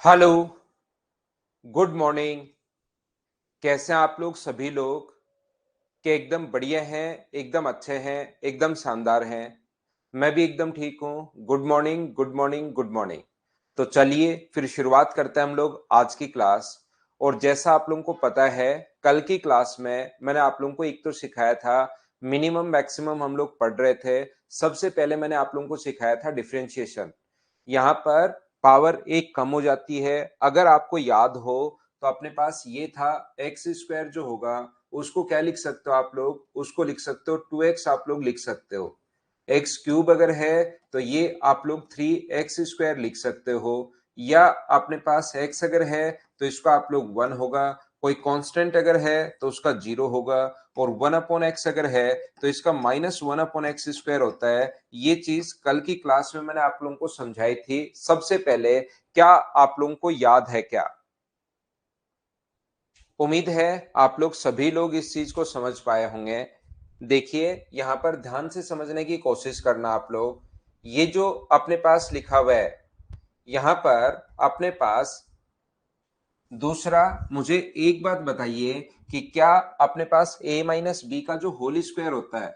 Hello, good morning. कैसे हैं आप लोग सभी लोग? क्या एकदम बढ़िया हैं, एकदम अच्छे हैं, एकदम शानदार हैं? मैं भी एकदम ठीक हूँ। Good morning, good morning, good morning. तो चलिए फिर शुरुआत करते हैं हम लोग आज की क्लास। और जैसा आप लोगों को पता है, कल की क्लास में मैंने आप लोगों को एक तो सिखाया था, मिनिमम मैक्सिमम हम लोग पढ़ रहे थे। सबसे पहले मैंने आप लोगों को सिखाया था डिफरेंशिएशन। यहाँ पर पावर एक कम हो जाती है। अगर आपको याद हो तो अपने पास ये था एक्स स्क्वायर जो होगा उसको क्या लिख सकते हो आप लोग? उसको लिख सकते हो 2x आप लोग लिख सकते हो। एक्स क्यूब अगर है तो ये आप लोग 3x² लिख सकते हो। या अपने पास x अगर है तो इसका आप लोग 1 होगा। कोई कांस्टेंट अगर है तो उसका 0 होगा। और 1/x अगर है तो इसका -1/x² होता है। ये चीज कल की क्लास में मैंने आप लोगों को समझाई थी। सबसे पहले क्या आप लोगों को याद है क्या? उम्मीद है आप लोग सभी लोग इस चीज को समझ पाए होंगे। देखिए यहां पर ध्यान से समझने की कोशिश करना आप लोग। ये जो अपने पास लिखा हुआ है, यहां पर अपने पास दूसरा, मुझे एक बात बताइए कि क्या अपने पास a माइनस बी का जो होल स्क्वायर होता है,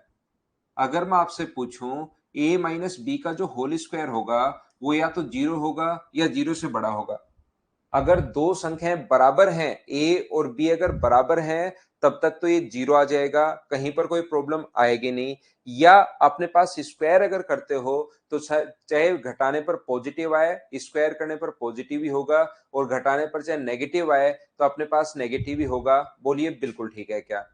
अगर मैं आपसे पूछूं a माइनस बी का जो होल स्क्वायर होगा वो या तो जीरो होगा या जीरो से बड़ा होगा। अगर दो संख्याएं बराबर हैं, ए और बी अगर बराबर हैं, तब तक तो ये जीरो आ जाएगा, कहीं पर कोई प्रॉब्लम आएगी नहीं। या अपने पास स्क्वायर अगर करते हो तो चाहे घटाने पर पॉजिटिव आए, स्क्वायर करने पर पॉजिटिव ही होगा। और घटाने पर चाहे नेगेटिव आए तो अपने पास नेगेटिव ही होगा। बोलिए बिल्कुल ठीक है क्या?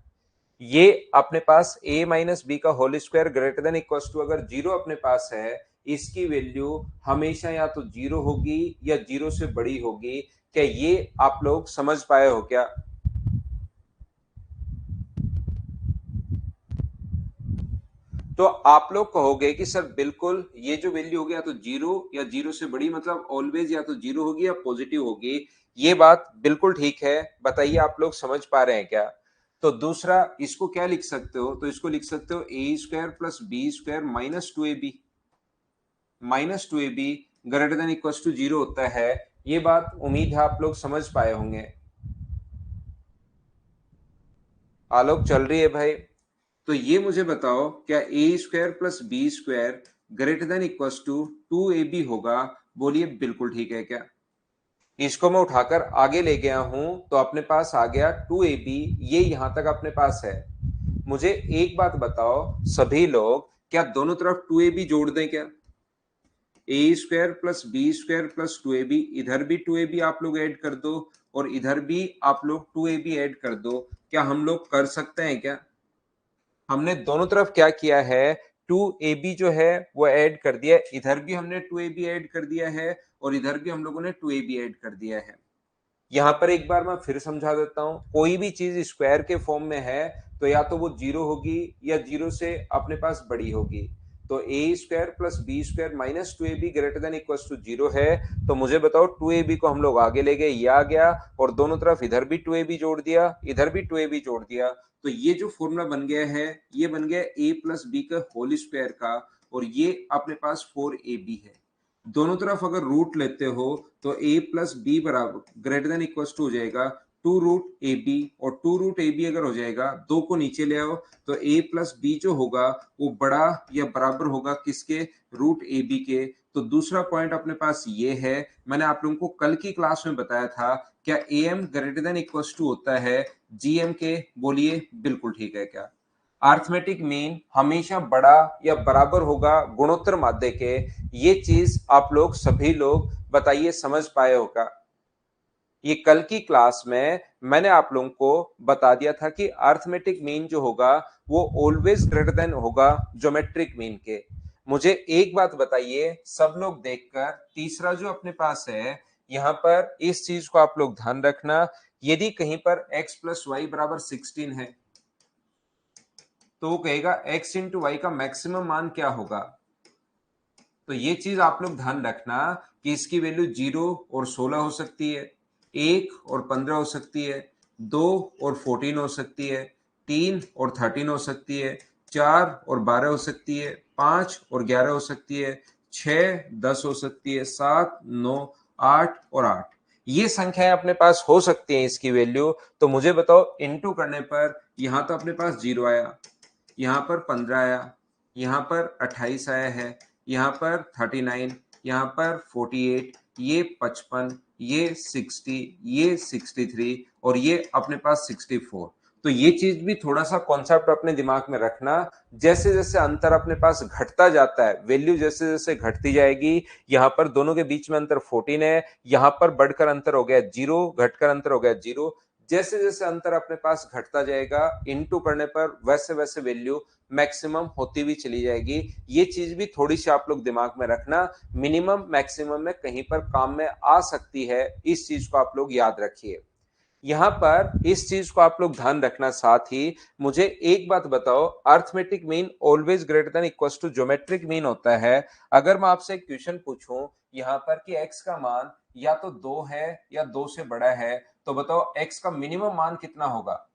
ये अपने पास a माइनस बी का whole square greater than equal to अगर जीरो अपने पास है, इसकी वैल्यू हमेशा या तो जीरो होगी या जीरो से बड़ी होगी। क्या ये आप लोग समझ पाए हो क्या? तो आप लोग कहोगे कि सर बिल्कुल ये जो वैल्यू होगी या तो जीरो या जीरो से बड़ी, मतलब ऑलवेज या तो जीरो होगी या पॉजिटिव होगी। ये बात बिल्कुल ठीक है। बताइए आप लोग समझ पा रहे हैं क्या? तो दूसरा, इसको क्या लिख सकते हो? तो इसको लिख सकते हो a square plus b square -2ab greater than equal to zero होता है। ये बात उम्मीद है आप लोग समझ पाए होंगे। आलोक चल रही है भाई? तो ये मुझे बताओ, क्या a square plus b square greater than equal to 2ab होगा? बोलिए बिल्कुल ठीक है क्या? इसको मैं उठाकर आगे ले गया हूं तो अपने पास आ गया 2ab। ये यहां तक अपने पास है। मुझे एक बात बताओ सभी लोग, क्या दोनों तरफ 2ab जोड़ दें क्या? A square plus b square plus 2ab, इधर भी 2ab आप लोग ऐड कर दो और इधर भी आप लोग 2ab ऐड कर दो। क्या हम लोग कर सकते हैं क्या? हमने दोनों तरफ क्या किया है, 2ab जो है वो ऐड कर दिया है। इधर भी हमने 2ab ऐड कर दिया है और इधर भी हम लोगों ने 2ab ऐड कर दिया है। यहाँ पर एक बार मैं फिर समझा देता हूँ। कोई भी चीज स्क्वायर के फॉर्म में है तो या तो वो जीरो होगी या जीरो से अपने पास बड़ी होगी। तो a square plus b square -2ab greater than equal to zero है। तो मुझे बताओ 2ab को हम लोग आगे ले गए, ये आ गया। और दोनों तरफ इधर भी 2ab जोड़ दिया, इधर भी 2ab जोड़ दिया। तो ये जो फॉर्मूला बन गया है, ये बन गया a प्लस बी का होल स्क्वायर का। और ये अपने पास 4ab है। दोनों तरफ अगर रूट लेते हो तो a प्लस बी बराबर ग्रेटर देन इक्वल टू हो जाएगा 2√ab। और 2√ab अगर हो जाएगा, दो को नीचे ले आओ तो a प्लस बी जो होगा वो बड़ा या बराबर होगा किसके? √ab के। तो दूसरा पॉइंट अपने पास ये है, मैंने आप लोगों को कल की क्लास में बताया था, क्या am greater than equal to होता है gm के? बोलिए बिल्कुल ठीक है क्या? अर्थमेटिक मीन हमेशा बड़ा या बराबर होगा गुणोत्तर माध्य के। ये चीज आप लोग सभी लोग बताइए समझ पाए होगा। ये कल की क्लास में मैंने आप लोगों को बता दिया था कि अर्थमेटिक मीन जो होगा वो ऑलवेज ग्रेटर देन होगा ज्योमेट्रिक मीन के। मुझे एक बात बताइए सब लोग देखकर, तीसरा जो अपने पास है, यहां पर इस चीज को आप लोग ध्यान रखना। यदि कहीं पर x प्लस वाई बराबर 16 है तो वो कहेगा x इंटू वाई का मैक्सिमम मान क्या होगा? तो ये चीज आप लोग ध्यान रखना कि इसकी वैल्यू 0 और 16 हो सकती है, 1 और 15 हो सकती है, 2 और 14 हो सकती है, 3 और 13 हो सकती है, 4 और 12 हो सकती है, 5 और 11 हो सकती है, 6 10 हो सकती है, 7 9 8 और 8। ये संख्याएं अपने पास हो सकती हैं इसकी वैल्यू, तो मुझे बताओ इनटू करने पर यहाँ तो अपने पास 0 आया, यहाँ पर 15 आया, यहाँ पर 28 आया है, यहाँ पर 39, यहाँ पर 48, ये 55, ये 60, ये 63 और ये अपने पास 64। तो ये चीज भी थोड़ा सा कॉन्सेप्ट अपने दिमाग में रखना। जैसे जैसे अंतर अपने पास घटता जाता है, वैल्यू जैसे जैसे घटती जाएगी, यहाँ पर दोनों के बीच में अंतर 14 है, यहाँ पर बढ़कर अंतर हो गया 0, घटकर अंतर हो गया 0। जैसे जैसे अंतर अपने पास घटता जाएगा इनटू करने पर वैसे वैसे वैल्यू मैक्सिमम होती हुई चली जाएगी। ये चीज भी थोड़ी सी आप लोग दिमाग में रखना, मिनिमम मैक्सिमम में कहीं पर काम में आ सकती है, इस चीज को आप लोग याद रखिए। यहां पर इस चीज को आप लोग ध्यान रखना। साथ ही मुझे एक बात बताओ, arithmetic mean always greater than equal to geometric mean होता है। अगर मैं आपसे एक क्वेश्चन पूछूं यहां पर कि x का मान या तो 2 है या 2 से बड़ा है, तो बताओ x का मिनिमम मान कितना होगा।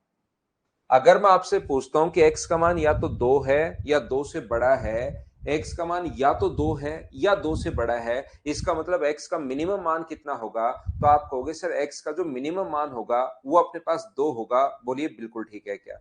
अगर मैं आपसे पूछता हूं कि x का मान या तो 2 है या 2 से बड़ा है, x का मान या तो 2 है या 2 से बड़ा है, इसका मतलब x का मिनिमम मान कितना होगा। तो आप कहोगे सर x का जो मिनिमम मान होगा वो अपने पास 2 होगा। बोलिए बिल्कुल ठीक है क्या।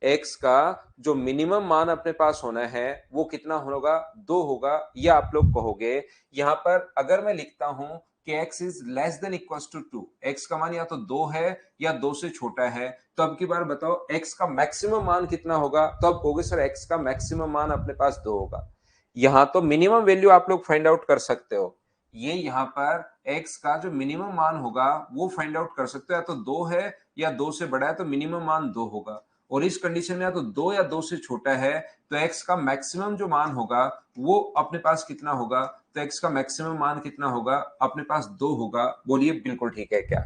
x का जो मिनिमम मान अपने पास होना है वो कितना होगा, 2 होगा, या आप लोग कहोगे। यहां पर अगर मैं लिखता हूं कि x is less than equal to 2, x का मान या तो 2 है या 2 से छोटा है, तो अब की बार बताओ x का मैक्सिमम मान कितना होगा। तो अब कहोगे सर x का मैक्सिमम मान अपने पास 2 होगा। यहां तो मिनिमम वैल्यू आप लोग फाइंड आउट कर सकते हो। ये यहां पर x का जो मिनिमम मान होगा वो फाइंड आउट कर सकते हो, या तो 2 है या 2 से बड़ा है तो मिनिमम मान 2 होगा। और इस कंडीशन में या तो 2 या 2 से छोटा है तो x का मैक्सिमम जो मान होगा वो अपने पास कितना होगा। तो x का मैक्सिमम मान कितना होगा, अपने पास 2 होगा। बोलिए बिल्कुल ठीक है क्या।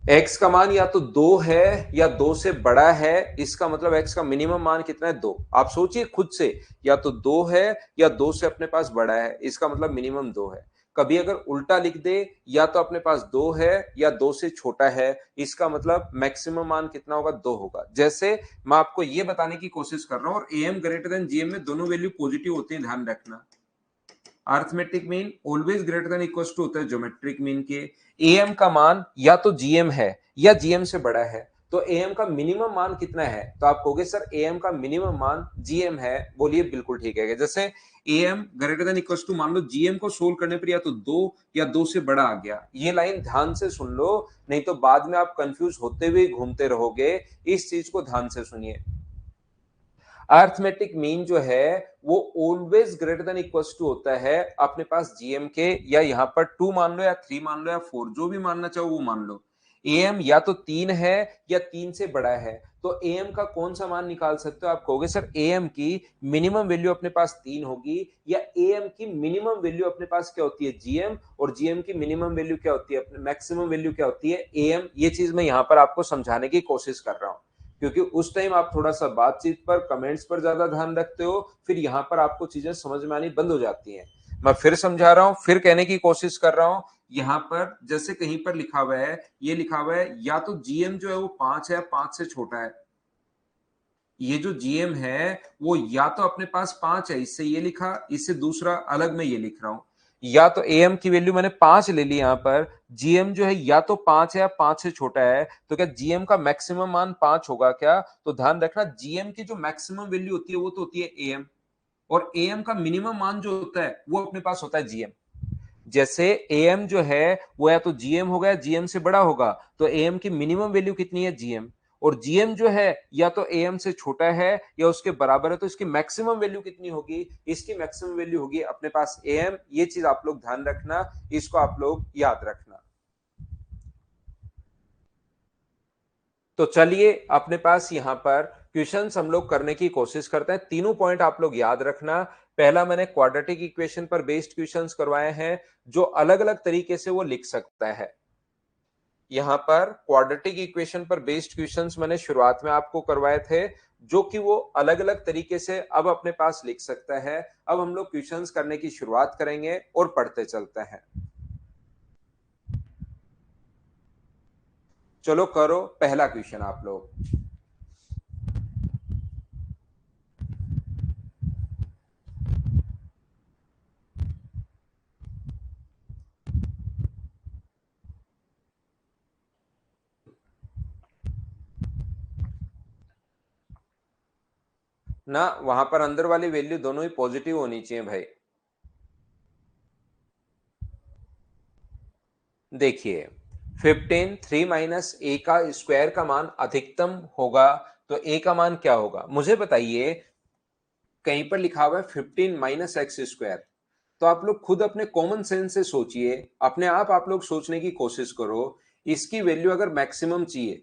x का मान या तो 2 है या 2 से बड़ा है, इसका मतलब x का मिनिमम मान कितना है, 2। आप सोचिए खुद से, या तो 2 है या 2 से अपने पास बड़ा है, इसका मतलब मिनिमम 2 है। कभी अगर उल्टा लिख दे, या तो अपने पास 2 है या 2 से छोटा है, इसका मतलब मैक्सिमम मान कितना होगा, 2 होगा। जैसे मैं आपको ये बताने की कोशिश कर रहा हूं, और am ग्रेटर देन gm में दोनों वैल्यू पॉजिटिव होती है, ध्यान रखना। Arithmetic mean always greater than equal to होता है ज्योमेट्रिक मीन के। एएम का मान या तो जीएम है या जीएम से बड़ा है, तो एएम का मिनिमम मान कितना है। तो आप कहोगे सर एएम का मिनिमम मान जीएम है। बोलिए बिल्कुल ठीक है। जैसे AM greater than equal to, मान लो जीएम को सोल्व करने पर या तो 2 या 2 से बड़ा आ गया। ये लाइन ध्यान से सुन लो, नहीं तो बाद में आप कंफ्यूज होते हुए घूमते रहोगे। इस चीज को ध्यान से सुनिए। अर्थमेटिक मीन जो है वो always greater than equal to होता है अपने पास जीएम के, या यहां पर 2 मान लो या 3 मान लो या 4, जो भी मानना चाहो वो मान लो। एएम या तो 3 है या 3 से बड़ा है, तो एएम का कौन सा मान निकाल सकते हो। आप कहोगे सर एएम की मिनिमम वैल्यू अपने पास 3 होगी, या एएम की मिनिमम वैल्यू अपने पास क्या होती है, जीएम, और जीएम की मिनिमम वैल्यू क्या होती है, अपने मैक्सिमम वैल्यू क्या होती है, एएम। ये चीज मैं यहां पर आपको समझाने की कोशिश कर रहा हूं, क्योंकि उस टाइम आप थोड़ा सा बातचीत पर, कमेंट्स पर ज्यादा ध्यान रखते हो, फिर यहाँ पर आपको चीजें समझ में आनी बंद हो जाती हैं। मैं फिर समझा रहा हूं, फिर कहने की कोशिश कर रहा हूं। यहाँ पर जैसे कहीं पर लिखा हुआ है, ये लिखा हुआ है या तो जीएम जो है वो 5 है, 5 से छोटा है। ये जो जीएम है वो या तो अपने पास 5 है, इससे ये लिखा, इससे दूसरा अलग में ये लिख रहा हूं। या तो एएम की वैल्यू मैंने 5 ले ली यहां पर, जीएम जो है या तो 5 है या 5 से छोटा है, तो क्या जीएम का मैक्सिमम मान 5 होगा क्या। तो ध्यान रखना, जीएम की जो मैक्सिमम वैल्यू होती है वो तो होती है एएम, और एएम का मिनिमम मान जो होता है वो अपने पास होता है जीएम। जैसे एएम जो है वो या तो जीएम होगा या जीएम से बड़ा होगा, तो एएम की मिनिमम वैल्यू कितनी है, जीएम। और जीएम जो है या तो एएम से छोटा है या उसके बराबर है, तो इसकी मैक्सिमम वैल्यू कितनी होगी, इसकी मैक्सिमम वैल्यू होगी अपने पास एएम। ये चीज आप लोग ध्यान रखना, इसको आप लोग याद रखना। तो चलिए अपने पास यहां पर क्वेश्चंस हम लोग करने की कोशिश करते हैं। तीनों पॉइंट आप लोग याद रखना। पहला मैंने क्वाड्रेटिक इक्वेशन पर बेस्ड क्वेश्चंस करवाए हैं, जो अलग अलग तरीके से वो लिख सकता है। यहाँ पर क्वाड्रेटिक इक्वेशन पर बेस्ड क्वेश्चंस मैंने शुरुआत में आपको करवाए थे, जो कि वो अलग अलग तरीके से अब अपने पास लिख सकता है। अब हम लोग क्वेश्चंस करने की शुरुआत करेंगे और पढ़ते चलते हैं। चलो करो पहला क्वेश्चन आप लोग। ना, वहां पर अंदर वाली वैल्यू दोनों ही पॉजिटिव होनी चाहिए भाई। देखिए 15 3 माइनस ए का स्क्वायर का मान अधिकतम होगा, तो ए का मान क्या होगा मुझे बताइए। कहीं पर लिखा हुआ है 15 माइनस एक्स स्क्वायर, तो आप लोग खुद अपने कॉमन सेंस से सोचिए, अपने आप लोग सोचने की कोशिश करो। इसकी वैल्यू अगर मैक्सिमम चाहिए,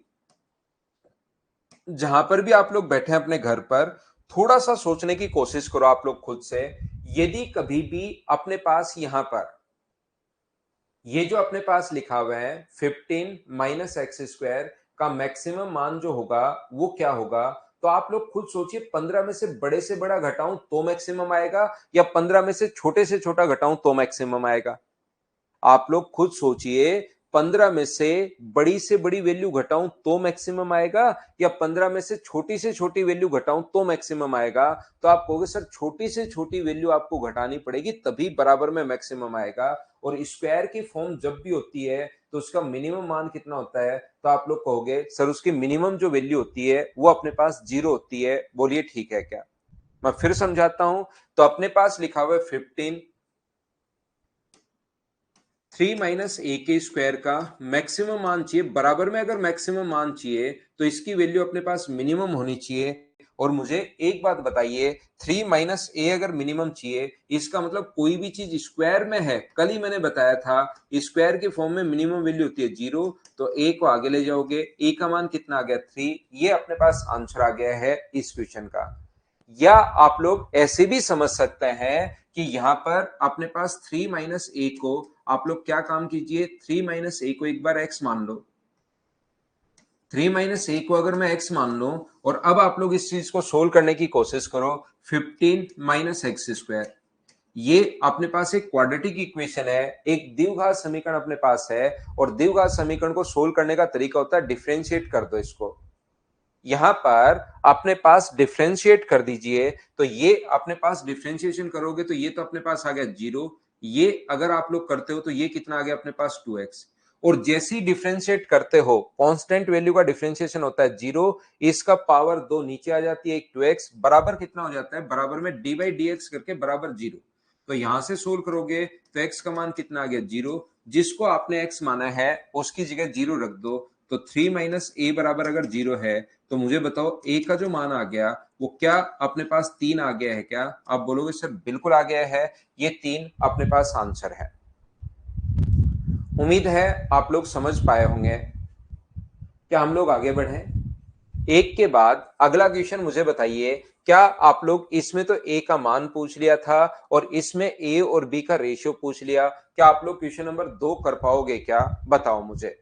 जहां पर भी आप लोग बैठे हैं अपने घर पर, थोड़ा सा सोचने की कोशिश करो आप लोग खुद से। यदि कभी भी अपने पास यहां पर ये जो अपने पास लिखा हुआ है 15 माइनस एक्स स्क्वायर का मैक्सिमम मान जो होगा वो क्या होगा, तो आप लोग खुद सोचिए। 15 में से बड़ा घटाऊं तो मैक्सिमम आएगा, या 15 में से छोटा घटाऊं तो मैक्सिमम आएगा। आप लोग खुद सोचिए, 15 में से बड़ी वैल्यू घटाऊं तो मैक्सिमम आएगा, या 15 में से छोटी वैल्यू घटाऊं तो मैक्सिमम आएगा। तो आप कहोगे सर छोटी से छोटी वैल्यू आपको घटानी पड़ेगी तभी बराबर में मैक्सिमम आएगा। और स्क्वायर की फॉर्म जब भी होती है तो उसका मिनिमम मान कितना होता है, तो आप लोग कहोगे सर उसकी मिनिमम जो वैल्यू होती है वो अपने पास 0 होती है। बोलिए ठीक है क्या? मैं फिर समझाता हूं। तो अपने पास लिखा हुआ है 15 3 माइनस ए के स्क्वायर का मैक्सिमम मान चाहिए, बराबर में अगर मैक्सिमम मान चाहिए तो इसकी वैल्यू अपने पास मिनिमम होनी चाहिए। और मुझे एक बात बताइए, 3 माइनस ए अगर मिनिमम चाहिए, इसका मतलब कोई भी चीज स्क्वायर में है, कल ही मैंने बताया था स्क्वायर के फॉर्म में मिनिमम वैल्यू होती है 0। तो ए को आगे ले जाओगे, ए का मान कितना आ गया 3, ये अपने पास आंसर आ गया है इस क्वेश्चन का। या आप लोग ऐसे भी समझ सकते हैं कि यहां पर अपने पास 3 माइनस ए को आप लोग क्या काम कीजिए, 3 माइनस ए को एक बार एक्स मान लो। 3 माइनस ए को अगर मैं एक्स मान लो, और अब आप लोग इस चीज को सोल्व करने की कोशिश करो। 15 माइनस एक्स स्क्वायर, ये अपने पास एक क्वाड्रेटिक इक्वेशन है, एक द्विघात समीकरण अपने पास है। और द्विघात समीकरण को सोल्व करने का तरीका होता है डिफरेंशिएट कर दो इसको। यहां पर अपने पास डिफरेंशिएट कर दीजिए, तो ये अपने पास डिफरेंशिएशन करोगे तो ये तो अपने पास आ गया 0। ये अगर आप लोग करते हो तो ये कितना आ गया अपने पास 2x। और जैसे ही डिफरेंशिएट करते हो, कांस्टेंट वैल्यू का डिफरेंशिएशन होता है 0, इसका पावर 2 नीचे आ जाती है, एक 2x बराबर कितना हो जाता है, बराबर में डी बाई डी एक्स करके बराबर 0। तो यहां से सोल्व करोगे तो x का मान कितना आ गया 0, जिसको आपने x माना है उसकी जगह 0 रख दो। तो 3 माइनस ए बराबर अगर 0 है, तो मुझे बताओ ए का जो मान आ गया वो क्या अपने पास 3 आ गया है क्या? आप बोलोगे सर बिल्कुल आ गया है, ये 3 अपने पास आंसर है। उम्मीद है आप लोग समझ पाए होंगे। क्या हम लोग आगे बढ़े? एक के बाद अगला क्वेश्चन मुझे बताइए। क्या आप लोग इसमें तो ए का मान पूछ लिया था और इसमें ए और बी का रेशियो पूछ लिया, क्या आप लोग क्वेश्चन नंबर 2 कर पाओगे क्या? बताओ मुझे।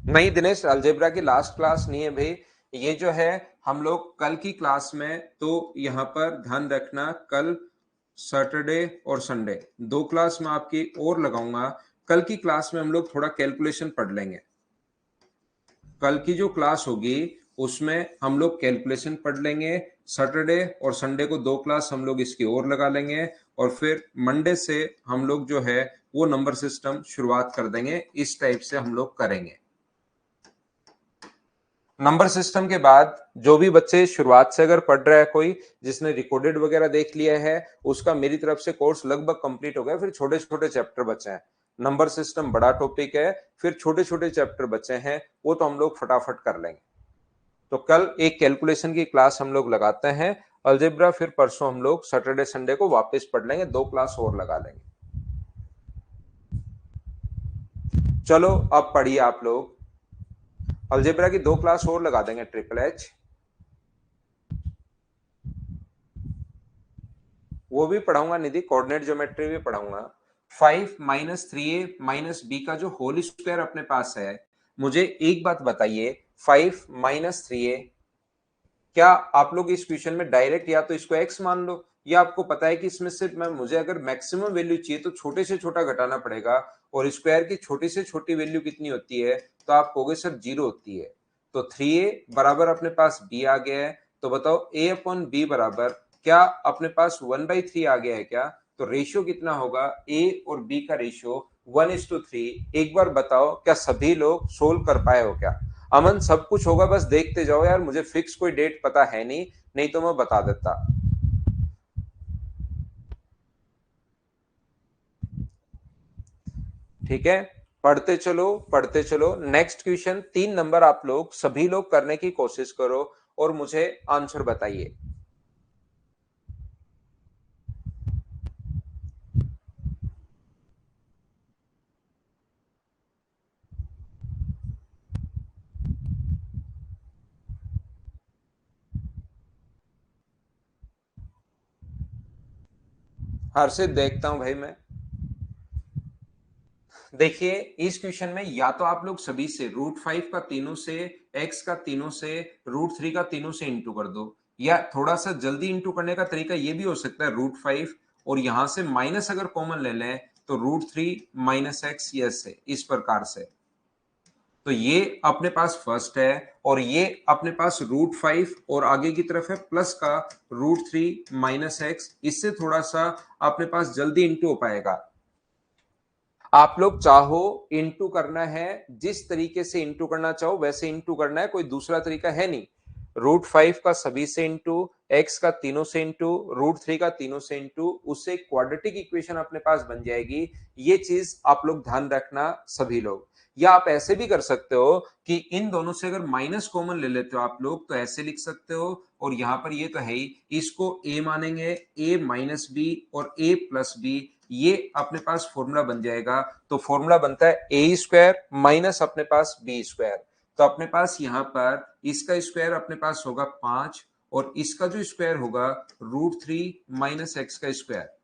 नहीं दिनेश, अलजेब्रा की लास्ट क्लास नहीं है भाई। ये जो है हम लोग कल की क्लास में, तो यहाँ पर ध्यान रखना, कल सैटरडे और संडे 2 क्लास में आपकी और लगाऊंगा। कल की क्लास में हम लोग थोड़ा कैलकुलेशन पढ़ लेंगे। कल की जो क्लास होगी उसमें हम लोग कैलकुलेशन पढ़ लेंगे। सैटरडे और संडे को 2 क्लास हम लोग इसकी और लगा लेंगे। और फिर मंडे से हम लोग जो है वो नंबर सिस्टम शुरुआत कर देंगे। इस टाइप से हम लोग करेंगे। नंबर सिस्टम के बाद जो भी बच्चे शुरुआत से अगर पढ़ रहा है, कोई जिसने रिकॉर्डेड वगैरह देख लिया है, उसका मेरी तरफ से कोर्स लगभग कंप्लीट हो गया। फिर छोटे छोटे चैप्टर बचे हैं। नंबर सिस्टम बड़ा टॉपिक है, फिर छोटे छोटे चैप्टर बचे हैं, वो तो हम लोग फटाफट कर लेंगे। तो कल एक कैलकुलेशन की क्लास हम लोग लगाते हैं। अलजेब्रा फिर परसों हम लोग सैटरडे संडे को वापस पढ़ लेंगे, 2 क्लास और लगा लेंगे। चलो अब पढ़िए आप लोग। अलजेब्रा की 2 क्लास और लगा देंगे, ट्रिपल एच वो भी पढ़ाऊंगा, निधि कोऑर्डिनेट ज्योमेट्री भी पढ़ाऊंगा। 5 माइनस 3a माइनस बी का जो होल स्क्वायर अपने पास है, मुझे एक बात बताइए। 5 माइनस 3a, क्या आप लोग इस क्वेश्चन में डायरेक्ट या तो इसको x मान लो, या आपको पता है कि इसमें से मैं मुझे अगर मैक्सिमम वैल्यू चाहिए तो छोटे से छोटा घटाना पड़ेगा, और स्क्वायर की छोटी से छोटी वैल्यू कितनी होती है, तो आप कहोगे सर 0 होती है। तो 3a बराबर अपने पास b आ गया है। तो बताओ a अपॉन बी बराबर क्या अपने पास 1/3 आ गया है क्या? तो रेशियो कितना होगा? ए और बी का रेशियो 1:3। एक बार बताओ क्या सभी लोग सोल्व कर पाए हो क्या? अमन सब कुछ होगा, बस देखते जाओ यार, मुझे फिक्स कोई डेट पता है नहीं, नहीं तो मैं बता देता। ठीक है, पढ़ते चलो पढ़ते चलो। नेक्स्ट क्वेश्चन 3 नंबर आप लोग सभी लोग करने की कोशिश करो और मुझे आंसर बताइए। हर्षित देखता हूं भाई मैं। देखिए इस क्वेश्चन में या तो आप लोग सभी से √5 का तीनों से, x का तीनों से, √3 का तीनों से इंटू कर दो, या थोड़ा सा जल्दी इंटू करने का तरीका ये भी हो सकता है √5 और यहां से माइनस अगर कॉमन ले लें तो √3 माइनस एक्स, यस है इस प्रकार से। तो ये अपने पास फर्स्ट है और ये अपने पास √5 और आगे की तरफ है प्लस का √3 माइनस एक्स। इससे थोड़ा सा अपने पास जल्दी इंटू हो पाएगा। आप लोग चाहो इंटू करना है, जिस तरीके से इंटू करना चाहो वैसे इंटू करना है, कोई दूसरा तरीका है नहीं। √5 का सभी से इंटू, एक्स का तीनों से इंटू, √3 का तीनों से इंटू, उससे क्वाड्रेटिक इक्वेशन अपने पास बन जाएगी। ये चीज आप लोग ध्यान रखना सभी लोग। या आप ऐसे भी कर सकते हो कि इन दोनों से अगर माइनस कॉमन ले लेते हो आप लोग तो ऐसे लिख सकते हो, और यहां पर ये तो है ही, इसको ए मानेंगे, ए माइनस बी और ए प्लस बी, ये अपने पास फॉर्मूला बन जाएगा। तो फॉर्मूला बनता है ए स्क्वायर माइनस अपने पास बी स्क्वायर। तो अपने पास यहां पर इसका स्क्वायर अपने पास होगा 5 और इसका जो स्क्वायर होगा √3 माइनस एक्स का स्क्वायर।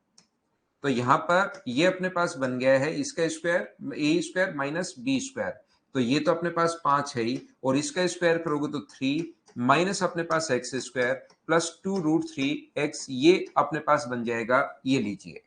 तो यहां पर ये अपने पास बन गया है इसका स्क्वायर ए स्क्वायर माइनस बी स्क्वायर। तो ये तो अपने पास 5 है ही, और इसका स्क्वायर करोगे तो 3 माइनस अपने पास एक्स स्क्वायर प्लस 2√3 एक्स, ये अपने पास बन जाएगा। ये लीजिए,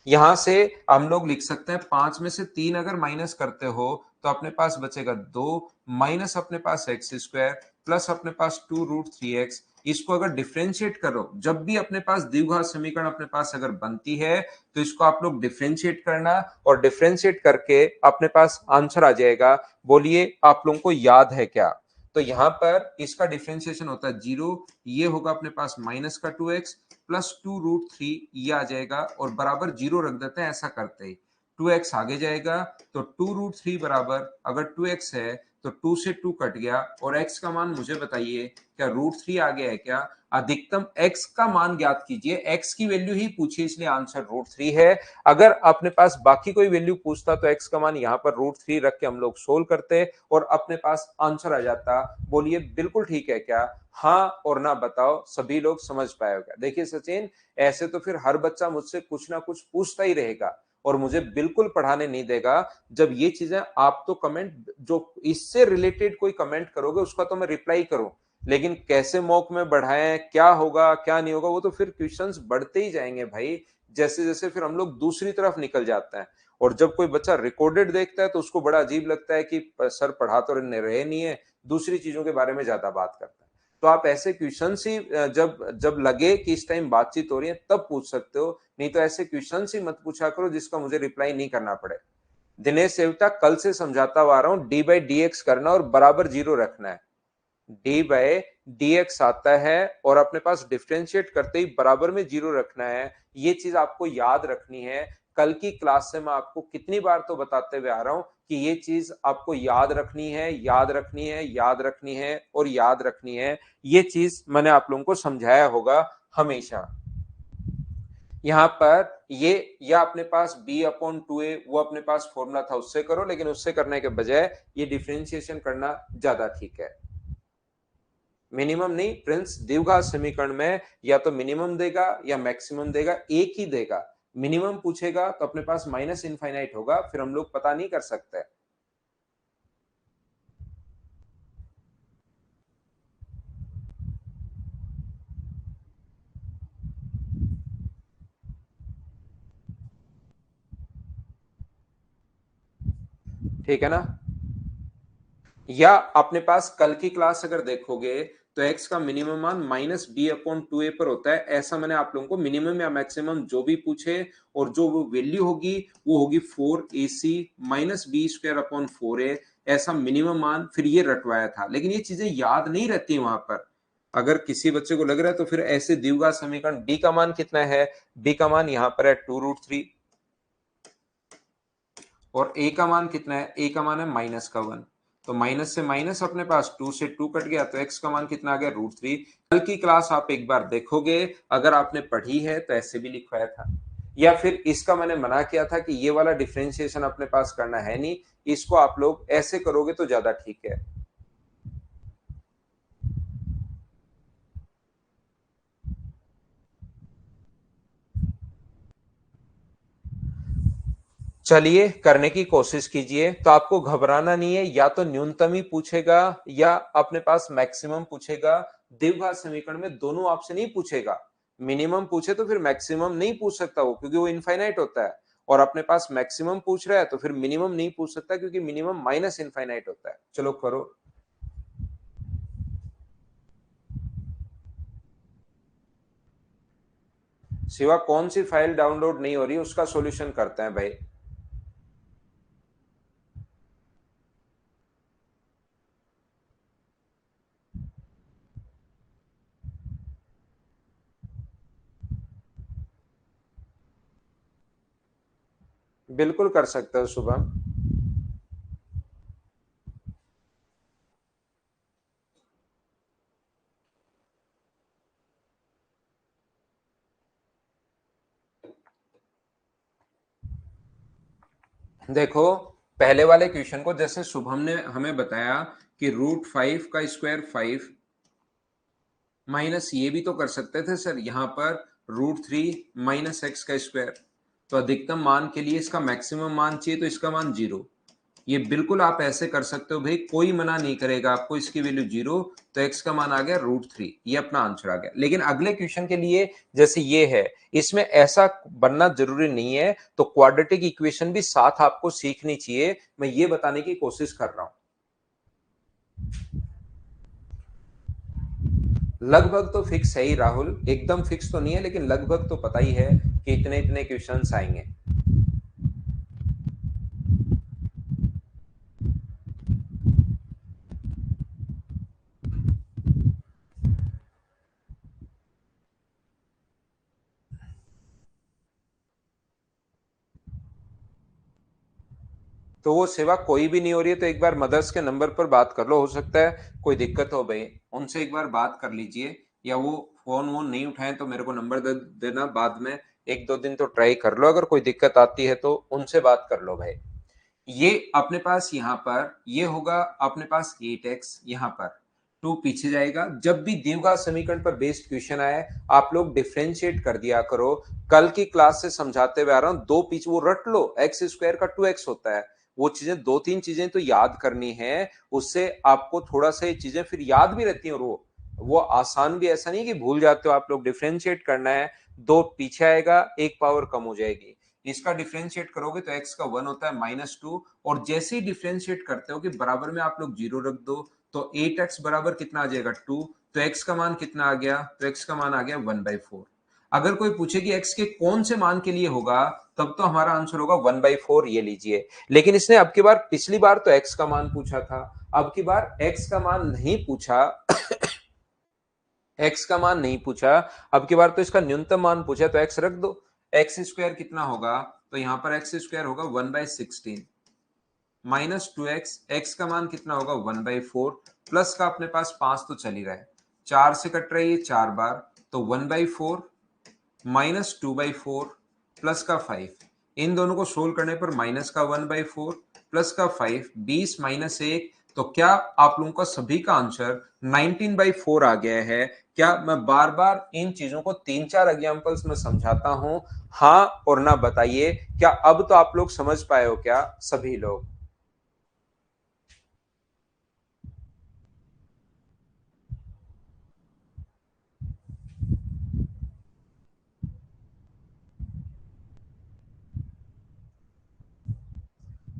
यहां से हम लोग लिख सकते हैं 5 में से 3 अगर माइनस करते हो तो अपने पास बचेगा 2 माइनस अपने पास एक्स स्क्वायर प्लस अपने पास 2√3 एक्स। इसको अगर डिफ्रेंशिएट करो, जब भी अपने पास द्विघात समीकरण अपने पास अगर बनती है तो इसको आप लोग डिफ्रेंशिएट करना, और डिफ्रेंशिएट करके अपने पास आंसर आ जाएगा। बोलिए आप लोगों को याद है क्या? तो यहां पर इसका डिफ्रेंशिएशन होता है 0, ये होगा अपने पास माइनस का 2x प्लस 2√3, ये आ जाएगा और बराबर 0 रख देते हैं। ऐसा करते ही 2x आगे जाएगा तो 2√3 बराबर, अगर 2x है तो 2 से 2 कट गया, और x का मान मुझे बताइए क्या √3 आ गया है क्या? अधिकतम x का मान ज्ञात कीजिए, x की वैल्यू ही पूछी इसलिए आंसर √3 है। अगर अपने पास बाकी कोई वैल्यू पूछता तो x का मान यहाँ पर √3 रख के हम लोग सोल्व करते और अपने पास आंसर आ जाता। बोलिए बिल्कुल ठीक है क्या? हाँ और ना बताओ, सभी लोग समझ पाएगा। देखिए सचिन, ऐसे तो फिर हर बच्चा मुझसे कुछ ना कुछ पूछता ही रहेगा और मुझे बिल्कुल पढ़ाने नहीं देगा। जब ये चीजें आप तो कमेंट जो इससे रिलेटेड कोई कमेंट करोगे उसका तो मैं रिप्लाई करूं, लेकिन कैसे मॉक में बढ़ाएं, क्या होगा क्या नहीं होगा, वो तो फिर क्वेश्चंस बढ़ते ही जाएंगे भाई, जैसे जैसे फिर हम लोग दूसरी तरफ निकल जाते हैं। और जब कोई बच्चा रिकॉर्डेड देखता है तो उसको बड़ा अजीब लगता है कि सर पढ़ा तो रहे नहीं है, दूसरी चीजों के बारे में ज्यादा बात करता है। तो आप ऐसे क्वेश्चन ही जब जब लगे कि इस टाइम बातचीत हो रही है तब पूछ सकते हो, नहीं तो ऐसे क्वेश्चन ही मत पूछा करो जिसका मुझे रिप्लाई नहीं करना पड़े। दिनेश सेवता कल से समझाता हुआ आ रहा हूं, डी/dx करना और बराबर 0 रखना है। डी/dx आता है और अपने पास डिफरेंशिएट करते ही बराबर में 0 रखना है। ये चीज आपको याद रखनी है। कल की क्लास से मैं आपको कितनी बार तो बताते हुए आ रहा हूं कि ये चीज आपको याद रखनी है, याद रखनी है, याद रखनी है और याद रखनी है। ये चीज मैंने आप लोगों को समझाया होगा हमेशा। यहाँ पर ये, या अपने पास b/2a वो अपने पास फॉर्मूला था उससे करो, लेकिन उससे करने के बजाय ये डिफरेंशिएशन करना ज्यादा ठीक है। मिनिमम नहीं प्रिंस, द्विघात समीकरण में या तो मिनिमम देगा या मैक्सिमम देगा, एक ही देगा। मिनिमम पूछेगा तो अपने पास माइनस इनफाइनाइट होगा, फिर हम लोग पता नहीं कर सकते। ठीक है ना? या अपने पास कल की क्लास अगर देखोगे तो x का मिनिमम मान माइनस बी अपॉन टू ए पर होता है। ऐसा मैंने आप लोगों को मिनिमम या मैक्सिमम जो भी पूछे और जो वो वैल्यू होगी वो होगी 4ac minus B square upon 4a, ऐसा मिनिमम मान फिर ये रटवाया था। लेकिन ये चीजें याद नहीं रहती वहां पर। अगर किसी बच्चे को लग रहा है तो फिर ऐसे द्विघात समीकरण b का मान कितना है, b का मान यहाँ पर है 2√3 और a का मान कितना है, a का मान है माइनस का 1। तो माइनस से माइनस अपने पास 2 से 2 कट गया तो x का मान कितना आ गया √3। कल की क्लास आप एक बार देखोगे, अगर आपने पढ़ी है तो ऐसे भी लिखवाया था। या फिर इसका मैंने मना किया था कि ये वाला डिफरेंशिएशन अपने पास करना है नहीं, इसको आप लोग ऐसे करोगे तो ज्यादा ठीक है। चलिए करने की कोशिश कीजिए। तो आपको घबराना नहीं है, या तो न्यूनतम ही पूछेगा या अपने पास मैक्सिमम पूछेगा। द्विघात समीकरण में दोनों ऑप्शन ही पूछेगा। मिनिमम पूछे तो फिर मैक्सिमम नहीं पूछ सकता वो, क्योंकि वो इनफाइनाइट होता है। और अपने पास मैक्सिमम पूछ रहा है तो फिर मिनिमम नहीं पूछ सकता, क्योंकि मिनिमम माइनस इनफाइनाइट होता है। चलो करो। सिवा कौन सी फाइल डाउनलोड नहीं हो रही उसका सॉल्यूशन करते हैं भाई। बिल्कुल कर सकते हो शुभम। देखो, पहले वाले क्वेश्चन को जैसे शुभम ने हमें बताया कि √5 का स्क्वायर 5 माइनस ये भी तो कर सकते थे सर यहाँ पर √3 माइनस एक्स का स्क्वायर। तो अधिकतम मान के लिए इसका मैक्सिमम मान चाहिए तो इसका मान 0। ये बिल्कुल आप ऐसे कर सकते हो भाई, कोई मना नहीं करेगा आपको। इसकी वैल्यू 0 तो x का मान आ गया √3, ये अपना आंसर आ गया। लेकिन अगले क्वेश्चन के लिए जैसे ये है, इसमें ऐसा बनना जरूरी नहीं है। तो क्वाड्रेटिक इक्वेशन भी साथ आपको सीखनी चाहिए, मैं ये बताने की कोशिश कर रहा हूं। लगभग तो फिक्स है ही राहुल, एकदम फिक्स तो नहीं है, लेकिन लगभग तो पता ही है कि इतने इतने क्वेश्चंस आएंगे। तो वो सेवा कोई भी नहीं हो रही है तो एक बार मदर्स के नंबर पर बात कर लो, हो सकता है कोई दिक्कत हो भाई, उनसे एक बार बात कर लीजिए। या वो फोन वोन नहीं उठाएं तो मेरे को नंबर दे देना बाद में। एक दो दिन तो ट्राई कर लो, अगर कोई दिक्कत आती है तो उनसे बात कर लो भाई। ये अपने पास यहाँ पर ये होगा अपने पास 8x, यहाँ पर 2 पीछे जाएगा। जब भी द्विघात समीकरण पर बेस्ड क्वेश्चन आए आप लोग डिफरेंशिएट कर दिया करो। कल की क्लास से समझाते हुए आ रहा हूं, दो पीछे वो रट लो, एक्स स्क्वायर का 2x होता है। वो चीजें दो तीन चीजें तो याद करनी है, उससे आपको थोड़ा सा ये चीजें फिर याद भी रहती हैं। और वो आसान भी ऐसा नहीं कि भूल जाते हो आप लोग। डिफरेंशिएट करना है, दो पीछे आएगा, एक पावर कम हो जाएगी। इसका डिफरेंशिएट करोगे तो x का 1 होता है -2। और जैसे ही डिफरेंशिएट करते हो कि बराबर में आप लोग 0 रख दो तो 8x बराबर कितना आ जाएगा 2। तो x का मान कितना आ गया, तो x का मान आ गया 1/4। अगर कोई पूछे कि x के कौन से मान के लिए होगा, तब तो हमारा आंसर होगा 1/4, ये लीजिए। लेकिन इसने अब की बार, पिछली बार तो x का मान पूछा था, अब की बार x का मान नहीं पूछा। x का मान नहीं पूछा, अब की बार तो इसका न्यूनतम मान पूछा, तो x रख दो। एक्स स्क्वायर कितना होगा, तो यहां पर एक्स स्क्वायर होगा 1/16 -2x। एक्स का मान कितना होगा 1/4, प्लस का अपने पास 5 तो चल ही रहा है, 4 से कट रही है 4 बार। तो 1/4 -2/4 प्लस का 5, इन दोनों को सोल्व करने पर माइनस का 1/4 प्लस का 5, 20 माइनस 1। तो क्या आप लोगों का सभी का आंसर 19/4 आ गया है? क्या मैं बार बार इन चीजों को 3-4 एग्जांपल्स में समझाता हूं? हाँ और ना बताइए, क्या अब तो आप लोग समझ पाए हो क्या सभी लोग?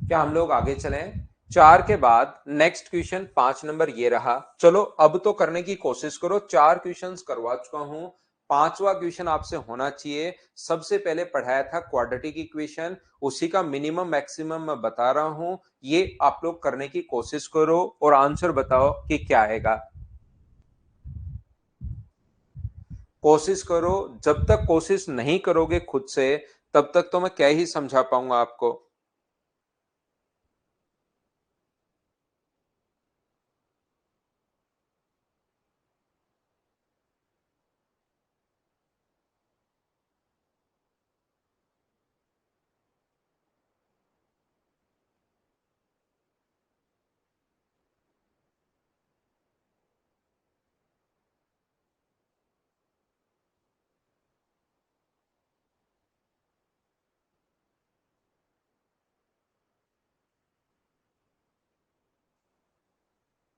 क्या हम लोग आगे चलें? 4 के बाद नेक्स्ट क्वेश्चन 5 नंबर ये रहा। चलो अब तो करने की कोशिश करो, 4 क्वेश्चंस करवा चुका हूं, 5वां क्वेश्चन आपसे होना चाहिए। सबसे पहले पढ़ाया था क्वाड्रेटिक इक्वेशन, उसी का मिनिमम मैक्सिमम मैं बता रहा हूं, ये आप लोग करने की कोशिश करो और आंसर बताओ कि क्या आएगा। कोशिश करो, जब तक कोशिश नहीं करोगे खुद से तब तक तो मैं क्या ही समझा पाऊंगा आपको।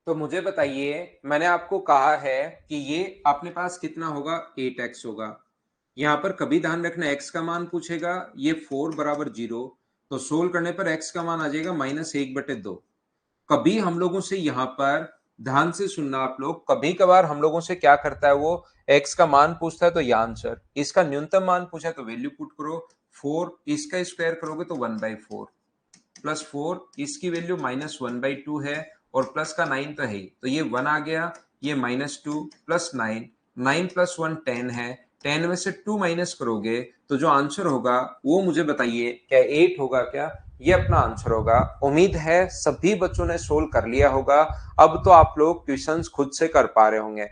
तो मुझे बताइए, मैंने आपको कहा है कि ये अपने पास कितना होगा, 8x होगा। यहां पर कभी ध्यान रखना x का मान पूछेगा, ये 4 बराबर 0, तो सोल्व करने पर x का मान आ जाएगा -1/2। कभी हम लोगों से यहाँ पर ध्यान से सुनना आप लोग, कभी कभार हम लोगों से क्या करता है वो, x का मान पूछता है तो ये आंसर, इसका न्यूनतम मान पूछा है तो वैल्यू पुट करो। 4 इसका स्क्वायर करोगे तो 1/4, +4 इसकी वैल्यू -1/2 है, और प्लस का 9 तो है ही, तो ये 1 आ गया, ये -2 प्लस 9, 9 प्लस 1 10 है, 10 में से 2 माइनस करोगे तो जो आंसर होगा वो मुझे बताइए, क्या 8 होगा क्या? ये अपना आंसर होगा। उम्मीद है सभी बच्चों ने सोल्व कर लिया होगा। अब तो आप लोग क्वेश्चंस खुद से कर पा रहे होंगे,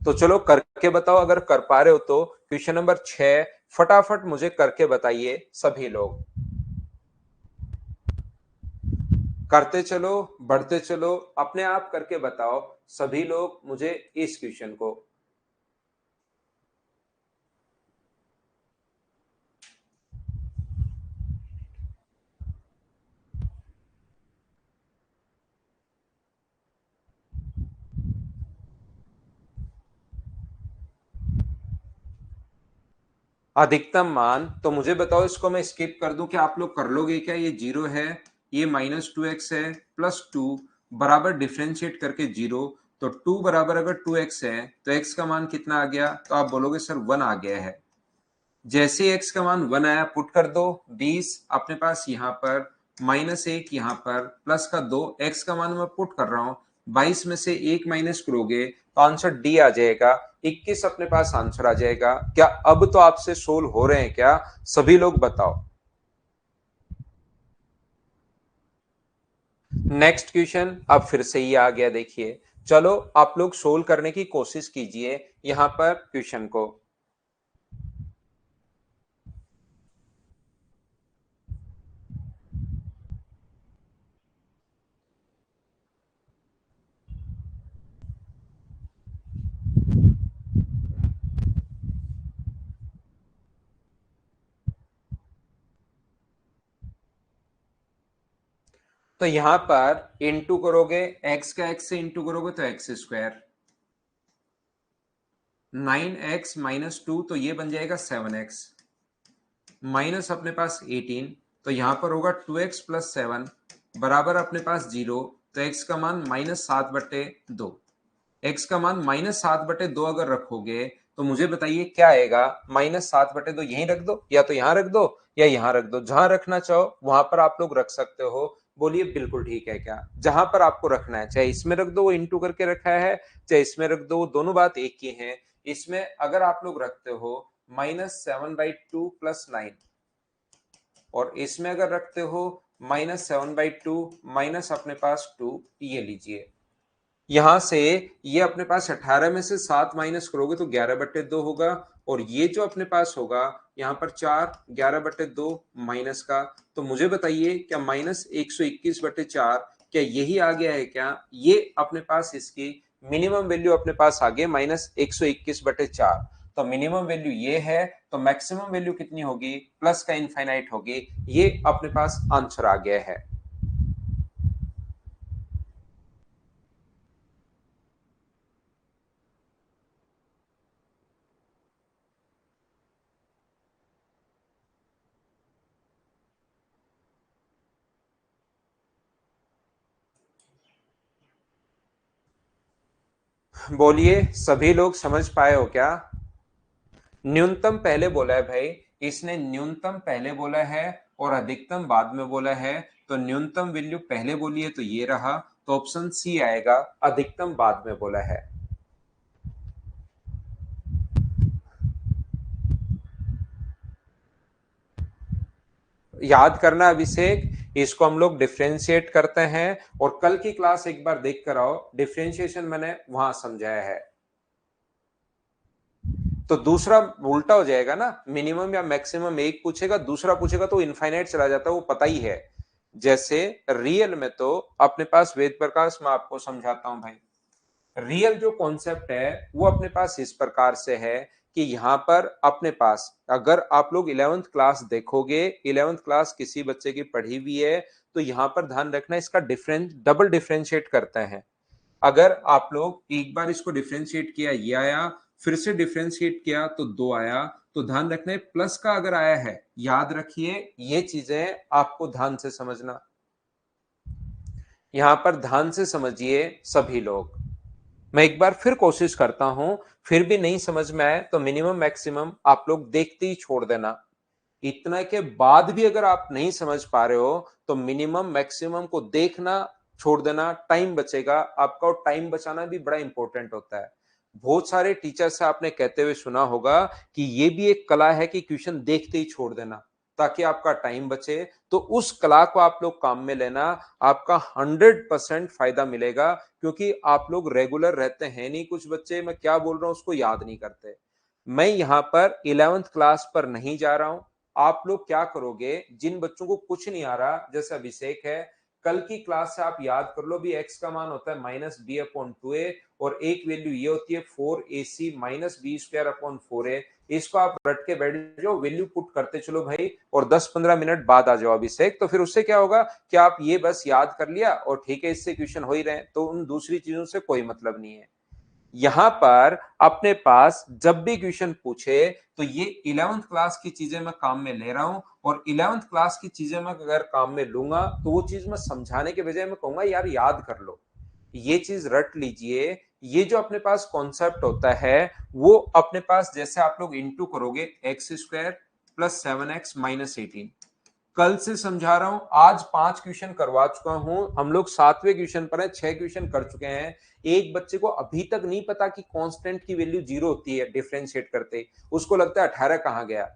तो चलो करके बताओ। अगर कर पा रहे हो तो क्वेश्चन नंबर 6 फटाफट मुझे करके बताइए सभी लोग। करते चलो, बढ़ते चलो, अपने आप करके बताओ सभी लोग मुझे इस क्वेश्चन को। अधिकतम मान तो मुझे बताओ, इसको मैं स्किप कर दूं कि आप लोग कर लोगे क्या? ये 0 है, ये -2x है, +2 बराबर डिफ्रेंशिएट करके 0, तो 2 बराबर अगर 2x है तो x का मान कितना आ गया? तो आप बोलोगे सर 1 आ गया है। जैसे x का मान 1 आया पुट कर दो, 20 अपने पास यहाँ पर, -1 यहाँ पर, प्लस का 2, x का मान मैं पुट कर रहा हूं, 22 में से 1 माइनस करोगे तो आंसर डी आ जाएगा, 21 अपने पास आंसर आ जाएगा। क्या अब तो आपसे सोल्व हो रहे हैं क्या? सभी लोग बताओ। नेक्स्ट क्वेश्चन अब फिर से ही आ गया, देखिए। चलो आप लोग सोल्व करने की कोशिश कीजिए यहां पर क्वेश्चन को। तो यहां पर इंटू करोगे, एक्स का एक्स से इंटू करोगे तो एक्स स्क्वायर, 9x - 2 तो ये बन जाएगा 7x, माइनस अपने पास 18, तो यहां पर होगा 2x + 7 बराबर अपने पास 0, तो x का मान -7/2। x का मान -7/2 अगर रखोगे तो मुझे बताइए क्या आएगा? -7/2 यहीं रख दो, या तो यहां रख दो या यहां रख दो, जहां रखना चाहो वहां पर आप लोग रख सकते हो। बोलिए बिल्कुल ठीक है क्या? जहां पर आपको रखना है, चाहे इसमें रख दो, वो इंटू करके रखा है, चाहे इसमें रख दो, दोनों बात एक ही है। इसमें अगर आप लोग रखते हो -7/2 + 9, और इसमें अगर रखते हो -7/2 माइनस अपने पास 2, ये लीजिए। यहां से ये अपने पास 18 में से 7 माइनस करोगे तो 11/2 होगा, और ये जो अपने पास होगा यहाँ पर 4, 11/2 माइनस का, तो मुझे बताइए क्या -121/4 क्या यही आ गया है क्या? ये अपने पास इसकी मिनिमम वैल्यू अपने पास आ गई -121/4, तो मिनिमम वैल्यू ये है, तो मैक्सिमम वैल्यू कितनी होगी? प्लस का इनफाइनाइट होगी। ये अपने पास आंसर आ गया है। बोलिए सभी लोग समझ पाए हो क्या? न्यूनतम पहले बोला है भाई, इसने न्यूनतम पहले बोला है और अधिकतम बाद में बोला है, तो न्यूनतम वैल्यू पहले बोली है तो ये रहा, तो ऑप्शन सी आएगा, अधिकतम बाद में बोला है। याद करना अभिषेक, इसको हम लोग डिफरेंशिएट करते हैं, और कल की क्लास एक बार देख कर आओ, डिफरेंशिएशन मैंने वहां समझाया है। तो दूसरा उल्टा हो जाएगा ना, मिनिमम या मैक्सिमम एक पूछेगा, दूसरा पूछेगा तो इनफाइनाइट चला जाता है, वो पता ही है। जैसे रियल में तो अपने पास वेद प्रकाश, मैं आपको समझाता हूं भाई। रियल जो कॉन्सेप्ट है वो अपने पास इस प्रकार से है कि यहां पर अपने पास, अगर आप लोग 11th क्लास देखोगे, 11th क्लास किसी बच्चे की पढ़ी हुई है, तो यहां पर ध्यान रखना, इसका डिफरेंस डबल डिफरेंशिएट करते हैं। अगर आप लोग एक बार इसको डिफरेंशिएट किया ये आया, फिर से डिफरेंशिएट किया तो दो आया, तो ध्यान रखना है प्लस का अगर आया है, याद रखिए ये चीजें आपको ध्यान से समझना, यहां पर ध्यान से समझिए सभी लोग। मैं एक बार फिर कोशिश करता हूं, फिर भी नहीं समझ में आए तो मिनिमम मैक्सिमम आप लोग देखते ही छोड़ देना। इतना के बाद भी अगर आप नहीं समझ पा रहे हो तो मिनिमम मैक्सिमम को देखना छोड़ देना, टाइम बचेगा आपका, और टाइम बचाना भी बड़ा इंपॉर्टेंट होता है। बहुत सारे टीचर से आपने कहते हुए सुना होगा कि ये भी एक कला है कि क्वेश्चन देखते ही छोड़ देना ताकि आपका टाइम बचे, तो उस कला को आप लोग काम में लेना, आपका 100% फायदा मिलेगा, क्योंकि आप लोग रेगुलर रहते हैं नहीं, कुछ बच्चे मैं क्या बोल रहा हूं उसको याद नहीं करते। मैं यहां पर 11th क्लास पर नहीं जा रहा हूं। आप लोग क्या करोगे, जिन बच्चों को कुछ नहीं आ रहा, जैसे अभिषेक है, कल की क्लास से आप याद कर लो भी, एक्स का मान होता है -b/2a, और एक वैल्यू ये होती है 4ac -b²/4a। इसको आप रट के बैठ जाओ, वैल्यू पुट करते चलो भाई, और 10-15 मिनट बाद आ जाओ अभिषेक, तो फिर उससे क्या होगा कि आप ये बस याद कर लिया और ठीक है, इससे क्वेश्चन हो ही रहे हैं, तो उन दूसरी चीजों से कोई मतलब नहीं है। यहां पर अपने पास जब भी क्वेश्चन पूछे तो ये 11th क्लास की चीजें मैं काम में ले रहा हूं, और 11th क्लास की चीजें मैं अगर काम में लूंगा तो वो चीज मैं समझाने के बजाय मैं कहूंगा यार याद कर लो, ये चीज रट लीजिए। ये जो अपने पास कॉन्सेप्ट होता है वो अपने पास, जैसे आप लोग इंटू करोगे x² + 7x - 18, कल से समझा रहा हूं, आज 5 क्वेश्चन करवा चुका हूं, हम लोग 7वें क्वेश्चन पर है, 6 क्वेश्चन कर चुके हैं। एक बच्चे को अभी तक नहीं पता कि कांस्टेंट की वैल्यू 0 होती है डिफरेंशिएट करते, उसको लगता है 18 कहां गया,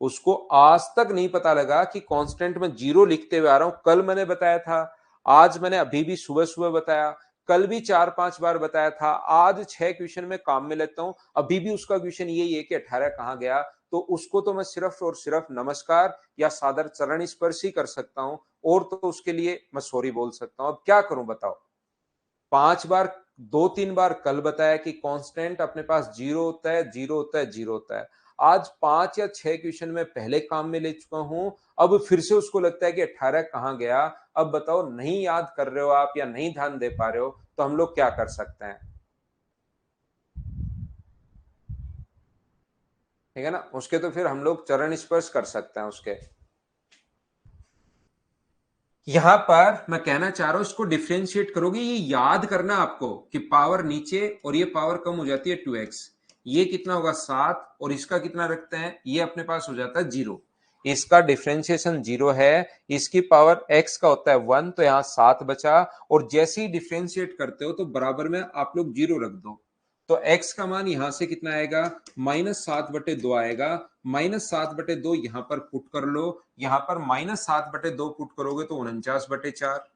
उसको आज तक नहीं पता लगा कि कांस्टेंट में 0 लिखते हुए आ रहा हूं, कल मैंने बताया था, आज मैंने अभी भी सुबह सुबह बताया, कल भी 4-5 बार बताया था, आज 6 क्वेश्चन में काम में लेता हूं, अभी भी उसका क्वेश्चन यही है कि 18 कहां गया, तो उसको तो मैं सिर्फ और सिर्फ नमस्कार या सादर चरण स्पर्श ही कर सकता हूं, और तो उसके लिए मैं सॉरी बोल सकता हूं। अब क्या करूं बताओ, 5 बार, 2-3 बार कल बताया कि कांस्टेंट अपने पास 0 होता है, 0 होता है, 0 होता है, आज 5 या 6 क्वेश्चन में पहले काम में ले चुका हूं, अब फिर से उसको लगता है कि 18 कहां गया। अब बताओ, नहीं याद कर रहे हो आप या नहीं ध्यान दे पा रहे हो, तो हम लोग क्या कर सकते हैं, ठीक है ना, उसके तो फिर हम लोग चरण स्पर्श कर सकते हैं उसके। यहां पर मैं कहना चाह रहा हूं, इसको डिफरेंशिएट करोगे, ये याद करना आपको कि पावर नीचे और ये पावर कम हो जाती है 2x, ये कितना होगा 7, और इसका कितना रखते हैं, ये अपने पास हो जाता है 0, इसका डिफरेंशिएशन 0 है, इसकी पावर x का होता है 1, तो यहां 7 बचा, और जैसे ही डिफरेंशिएट करते हो तो बराबर में आप लोग 0 रख दो, तो x का मान यहां से कितना आएगा, -7/2 आएगा, -7/2 यहां पर पुट कर लो, यहां पर -7/2 पुट करोगे तो 49/4,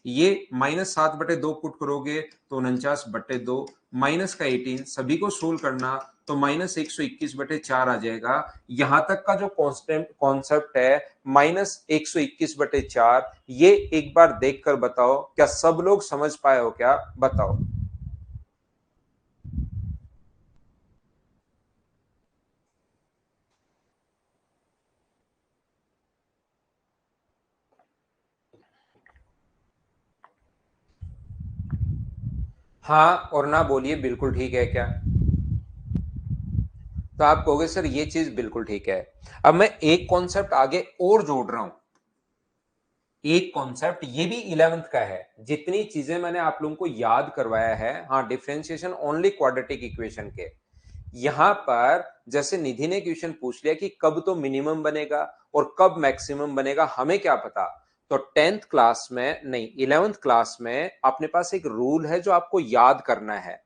ये -7/2 पुट करोगे तो 49/2, माइनस का 18, सभी को सोल्व करना तो -121/4 आ जाएगा। यहां तक का जो कॉन्स्टेंट कॉन्सेप्ट है -121/4, ये एक बार देखकर बताओ क्या सब लोग समझ पाए हो क्या, बताओ। हाँ और ना बोलिए बिल्कुल ठीक है क्या, तो आप कहोगे सर ये चीज बिल्कुल ठीक है। अब मैं एक कॉन्सेप्ट आगे और जोड़ रहा हूं, एक कॉन्सेप्ट ये भी 11th का है। जितनी चीजें मैंने आप लोगों को याद करवाया है, हाँ, डिफरेंशिएशन ओनली क्वाड्रेटिक इक्वेशन के, यहां पर जैसे निधि ने क्वेश्चन पूछ लिया कि कब तो मिनिमम बनेगा और कब मैक्सिमम बनेगा, हमें क्या पता। तो 10th क्लास में नहीं, 11th क्लास में अपने पास एक रूल है जो आपको याद करना है।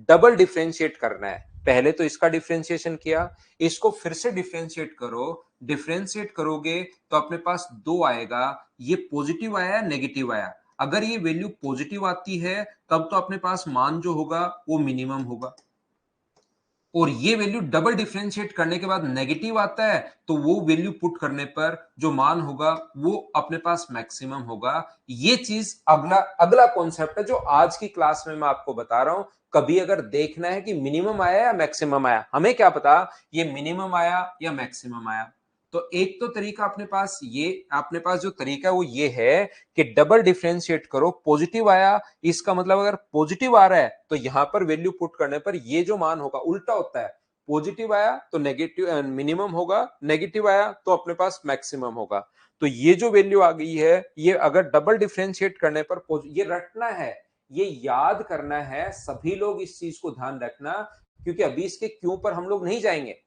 डबल डिफरेंशिएट करना है। पहले तो इसका डिफरेंशिएशन किया, इसको फिर से डिफरेंशिएट करो। डिफरेंशिएट करोगे तो अपने पास दो आएगा, ये पॉजिटिव आया नेगेटिव आया। अगर ये वैल्यू पॉजिटिव आती है तब तो अपने पास मान जो होगा वो मिनिमम होगा, और ये वैल्यू डबल डिफरेंशिएट करने के बाद नेगेटिव आता है तो वो वैल्यू पुट करने पर जो मान होगा वो अपने पास मैक्सिमम होगा। ये चीज अगला अगला कॉन्सेप्ट है जो आज की क्लास में मैं आपको बता रहा हूं। कभी अगर देखना है कि मिनिमम आया या मैक्सिमम आया, हमें क्या पता ये मिनिमम आया या मैक्सिमम आया। तो एक तो तरीका अपने पास, ये अपने पास जो तरीका है वो ये है कि डबल डिफरेंशिएट करो। पॉजिटिव आया, इसका मतलब अगर पॉजिटिव आ रहा है तो यहां पर वैल्यू पुट करने पर ये जो मान होगा उल्टा होता है। पॉजिटिव आया तो नेगेटिव मिनिमम होगा, नेगेटिव आया तो अपने पास मैक्सिमम होगा। तो ये जो वैल्यू आ गई है, ये अगर डबल डिफरेंशिएट करने पर ये रटना है, ये याद करना है। सभी लोग इस चीज को ध्यान रखना, क्योंकि अभी इसके क्यों पर हम लोग नहीं जाएंगे।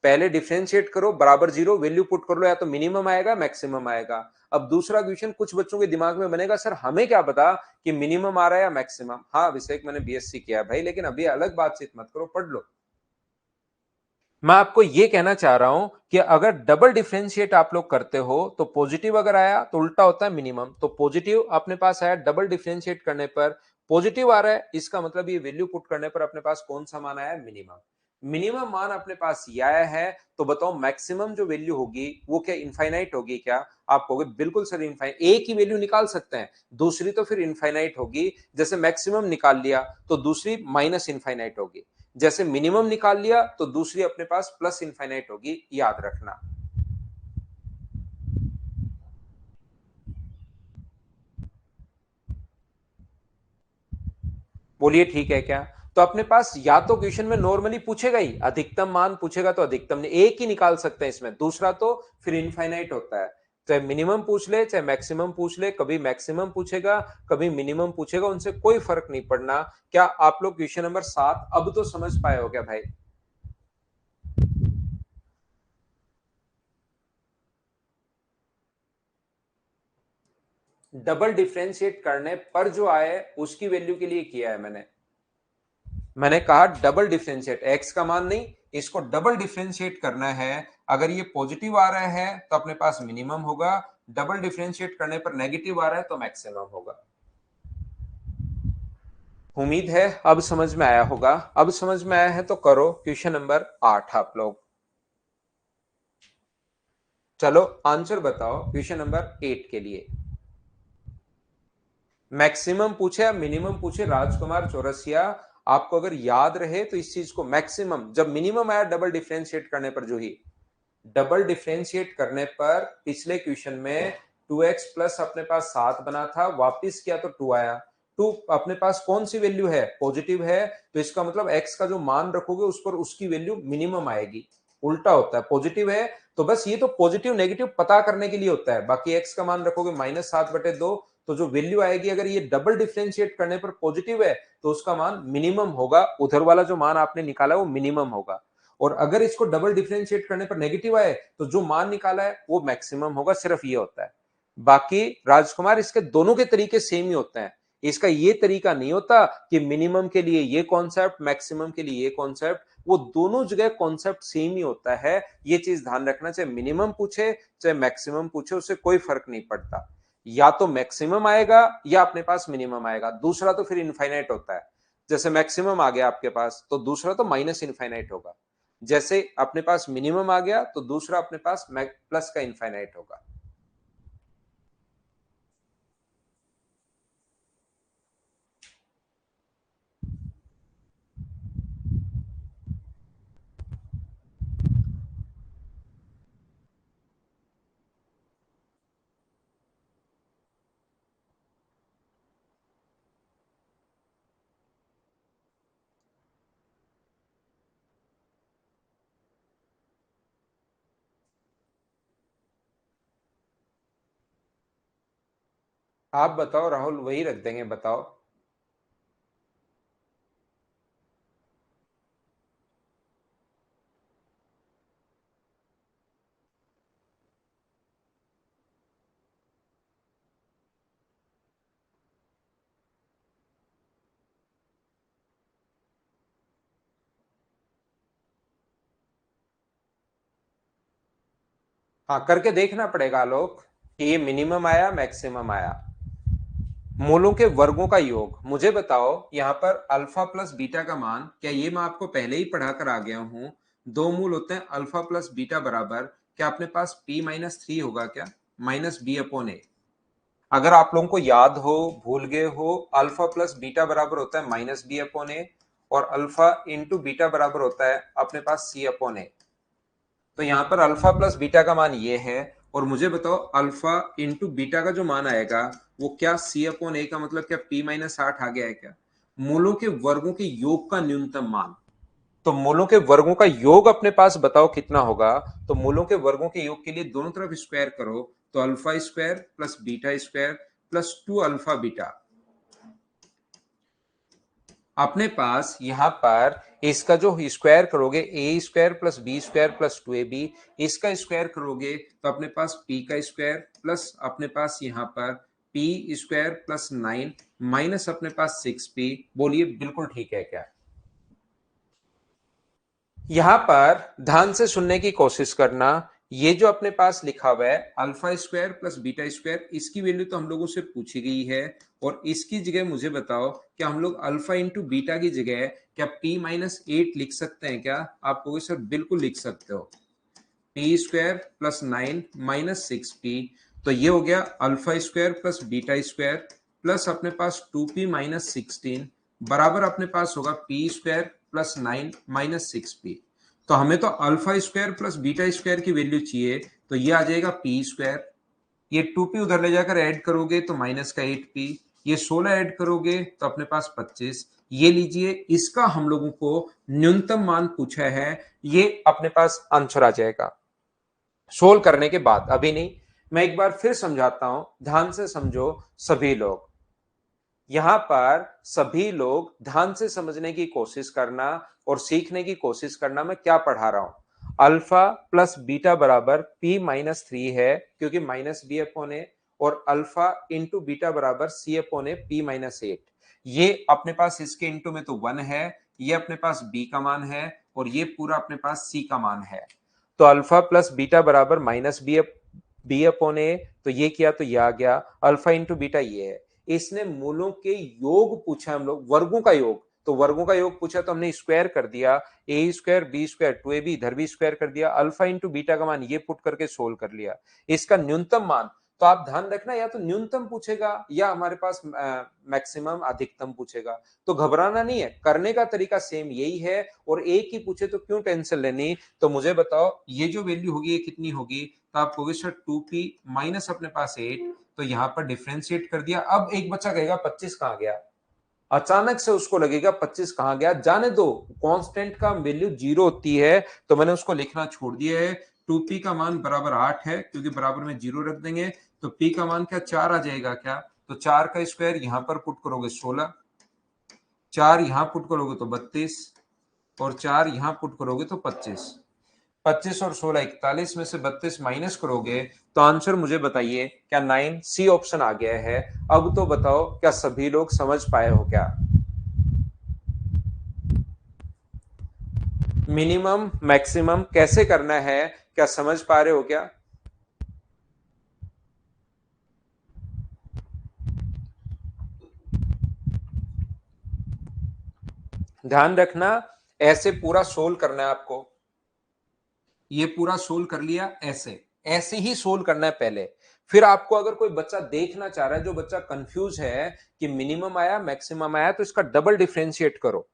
पहले डिफरेंशिएट करो, बराबर जीरो, वैल्यू पुट कर लो, या तो मिनिमम आएगा मैक्सिमम आएगा। अब दूसरा क्वेश्चन कुछ बच्चों के दिमाग में बनेगा, सर हमें क्या पता कि मिनिमम आ रहा है या मैक्सिमम। हाँ अभिषेक, मैंने बीएससी किया भाई, लेकिन अभी अलग बातचीत मत करो, पढ़ लो। मैं आपको यह कहना चाह रहा हूं कि अगर डबल डिफरेंशिएट आप लोग करते हो तो पॉजिटिव अगर आया तो उल्टा होता है मिनिमम। तो पॉजिटिव अपने पास आया, डबल डिफरेंशिएट करने पर पॉजिटिव आ रहा है, इसका मतलब ये वैल्यू पुट करने पर अपने पास कौन सा मान आया, मिनिमम। मिनिमम मान अपने पास ये आया है, तो बताओ मैक्सिमम जो वैल्यू होगी वो क्या इनफाइनाइट होगी क्या? आप कहोगे बिल्कुल सर इनफाइनाइट, एक ही वैल्यू निकाल सकते हैं, दूसरी तो फिर इनफाइनाइट होगी। जैसे मैक्सिमम निकाल लिया तो दूसरी माइनस इनफाइनाइट होगी, जैसे मिनिमम निकाल लिया तो दूसरी अपने पास प्लस इनफाइनाइट होगी, याद रखना। बोलिए ठीक है क्या? तो अपने पास या तो क्वेश्चन में नॉर्मली पूछेगा ही, अधिकतम मान पूछेगा तो अधिकतम ने एक ही निकाल सकते हैं इसमें, दूसरा तो फिर इनफाइनाइट होता है। चाहे मिनिमम पूछ ले चाहे मैक्सिमम पूछ ले, कभी मैक्सिमम पूछेगा कभी मिनिमम पूछेगा, उनसे कोई फर्क नहीं पड़ना। क्या आप लोग क्वेश्चन नंबर 7 अब तो समझ पाए हो क्या भाई? डबल डिफरेंशिएट करने पर जो आए उसकी वैल्यू के लिए किया है मैंने कहा डबल डिफरेंशिएट, एक्स का मान नहीं, इसको डबल डिफरेंशिएट करना है। अगर ये पॉजिटिव आ रहा है तो अपने पास मिनिमम होगा, डबल डिफरेंशिएट करने पर नेगेटिव आ रहा है तो मैक्सिमम होगा। उम्मीद है अब समझ में आया होगा। अब समझ में आया है तो करो क्वेश्चन नंबर 8 आप लोग। चलो आंसर बताओ क्वेश्चन नंबर 8 के लिए। मैक्सिमम पूछे या मिनिमम पूछे, राजकुमार चौरसिया, आपको अगर याद रहे तो इस चीज को, मैक्सिमम जब मिनिमम आया डबल डिफरेंशिएट करने पर, जो ही डबल डिफरेंशिएट करने पर पिछले क्वेश्चन में 2x प्लस अपने पास 7 बना था, वापिस किया तो 2 आया। 2 अपने पास कौन सी वैल्यू है, पॉजिटिव है, तो इसका मतलब x का जो मान रखोगे उस पर उसकी वैल्यू मिनिमम आएगी। उल्टा होता है, पॉजिटिव है तो बस ये तो पॉजिटिव नेगेटिव पता करने के लिए होता है, बाकी x का मान रखोगे -7/2, तो जो वैल्यू आएगी अगर ये डबल डिफरेंशिएट करने पर पॉजिटिव है तो उसका मान मिनिमम होगा, उधर वाला जो मान आपने निकाला वो मिनिमम होगा। और अगर इसको डबल डिफरेंशिएट करने पर नेगेटिव आए तो जो मान निकाला है वो मैक्सिमम होगा, सिर्फ ये होता है। बाकी राजकुमार इसके दोनों के तरीके सेम ही होते हैं, इसका ये तरीका नहीं होता कि मिनिमम के लिए ये कॉन्सेप्ट मैक्सिमम के लिए ये कॉन्सेप्ट, वो दोनों जगह कॉन्सेप्ट सेम ही होता है। ये चीज ध्यान रखना, चाहे मिनिमम पूछे चाहे मैक्सिमम पूछे उससे कोई फर्क नहीं पड़ता, या तो मैक्सिमम आएगा या अपने पास मिनिमम आएगा, दूसरा तो फिर इनफाइनाइट होता है। जैसे मैक्सिमम आ गया आपके पास तो दूसरा तो माइनस इनफाइनाइट होगा, जैसे अपने पास मिनिमम आ गया तो दूसरा अपने पास प्लस का इनफाइनाइट होगा। आप बताओ राहुल, वही रख देंगे, बताओ। हाँ, करके देखना पड़ेगा आलोक कि ये मिनिमम आया मैक्सिमम आया। मूलों के वर्गों का योग मुझे बताओ, यहाँ पर अल्फा प्लस बीटा का मान, क्या ये मैं आपको पहले ही पढ़ा कर आ गया हूं? दो मूल होते हैं अल्फा प्लस बीटा बराबर, क्या अपने पास p-3 होगा क्या? माइनस बी अपॉन ए। अगर आप लोगों को याद हो, भूल गए हो, अल्फा प्लस बीटा बराबर होता है माइनस बी अपॉन ए, और अल्फा इंटू बीटा बराबर होता है अपने पास सी अपॉन ए। तो यहाँ पर अल्फा प्लस बीटा का मान ये है, और मुझे बताओ अल्फा इंटू बीटा का जो मान आएगा वो क्या सी अपॉन ए का मतलब क्या p-8 आ गया है क्या? मूलों के वर्गों के योग का न्यूनतम मान। तो मूलों के वर्गों का योग अपने पास बताओ कितना होगा? तो मूलों के वर्गों के योग के लिए दोनों तरफ स्क्वायर करो, तो alpha square plus beta square plus 2 alpha beta. अपने पास यहां पर इसका जो स्क्वायर करोगे, a square plus b square plus 2ab, इसका स्क्वायर करोगे तो अपने पास पी का स्क्वायर प्लस अपने पास यहां पर पी स्क्वायर प्लस 9 माइनस अपने पास 6p। बोलिए बिल्कुल ठीक है क्या? यहां पर ध्यान से सुनने की कोशिश करना। ये जो अपने पास लिखा हुआ है alpha square plus beta square, इसकी वैल्यू तो हम लोगों से पूछी गई है, और इसकी जगह मुझे बताओ क्या हम लोग अल्फा इंटू बीटा की जगह क्या p-8 लिख सकते हैं क्या? आप कहोगे सर बिल्कुल लिख सकते हो। P square plus 9 minus 6p, तो ये हो गया alpha square plus beta square plus अपने पास 2p-16 बराबर अपने पास होगा P square plus 9 minus 6p। तो हमें तो alpha square plus beta square की वैल्यू चाहिए, तो ये आ जाएगा पी स्क्वायर, ये 2p उधर ले जाकर ऐड करोगे तो माइनस का 8p, ये 16 ऐड करोगे तो अपने पास 25। ये लीजिए, इसका हम लोगों को न्यूनतम मान पूछा है, ये अपने पास आंसर आ जाएगा सोल्व करने के बाद, अभी नहीं। मैं एक बार फिर समझाता हूं, ध्यान से समझो सभी लोग। यहां पर सभी लोग ध्यान से समझने की कोशिश करना और सीखने की कोशिश करना मैं क्या पढ़ा रहा हूं। अल्फा प्लस बीटा बराबर p-3 है, क्योंकि माइनस बी अपॉन ए, और अल्फा इंटू बीटा बराबर सी अपॉन ए p-8। ये अपने पास इसके इंटू में तो 1 है, ये अपने पास b का मान है, और ये पूरा अपने पास c का मान है। तो अल्फा प्लस बीटा बराबर माइनस बी अपॉन ए, तो ये किया तो ये आ गया, अल्फा इंटू बीटा ये है। इसने मूलों के योग पूछा, हम लोग वर्गों का योग, तो वर्गों का योग पूछा तो हमने स्क्वायर कर दिया, ए स्क्वायर बी स्क्वायर 2ab, इधर भी स्क्वायर कर दिया, अल्फा इंटू बीटा का मान ये पुट करके सोल्व कर लिया। इसका न्यूनतम मान, तो आप ध्यान रखना, या तो न्यूनतम पूछेगा या हमारे पास मैक्सिमम अधिकतम पूछेगा। तो घबराना नहीं है, करने का तरीका सेम यही है, और एक ही पूछे तो क्यों टेंशन लेनी। तो मुझे बताओ ये जो वैल्यू होगी ये कितनी होगी? तो आप कहोगे सर 2p माइनस अपने पास 8, तो यहां पर डिफ्रेंशिएट कर दिया। अब एक बच्चा कहेगा 25 कहां गया? अचानक से उसको लगेगा 25 कहां गया, जाने दो, कांस्टेंट का वैल्यू 0 होती है, तो मैंने उसको लिखना छोड़ दिया है। 2p का मान बराबर 8 है, क्योंकि बराबर में 0 रख देंगे, तो p का मान क्या 4 आ जाएगा क्या? तो 4 का स्क्वायर यहां पर पुट करोगे 16, 4 यहां पुट करोगे तो 32, और 4 यहां पुट करोगे तो 25। 25 और 16 41 में से 32 माइनस करोगे तो आंसर मुझे बताइए क्या 9 सी ऑप्शन आ गया है। अब तो बताओ क्या सभी लोग समझ पाए हो क्या? मिनिमम मैक्सिमम कैसे करना है, क्या समझ पा रहे हो क्या? ध्यान रखना, ऐसे पूरा सोल्व करना है आपको। ये पूरा सोल्व कर लिया, ऐसे ऐसे ही सोल्व करना है पहले। फिर आपको अगर कोई बच्चा देखना चाह रहा है, जो बच्चा कंफ्यूज है कि मिनिमम आया मैक्सिमम आया, तो इसका डबल डिफरेंशिएट करो।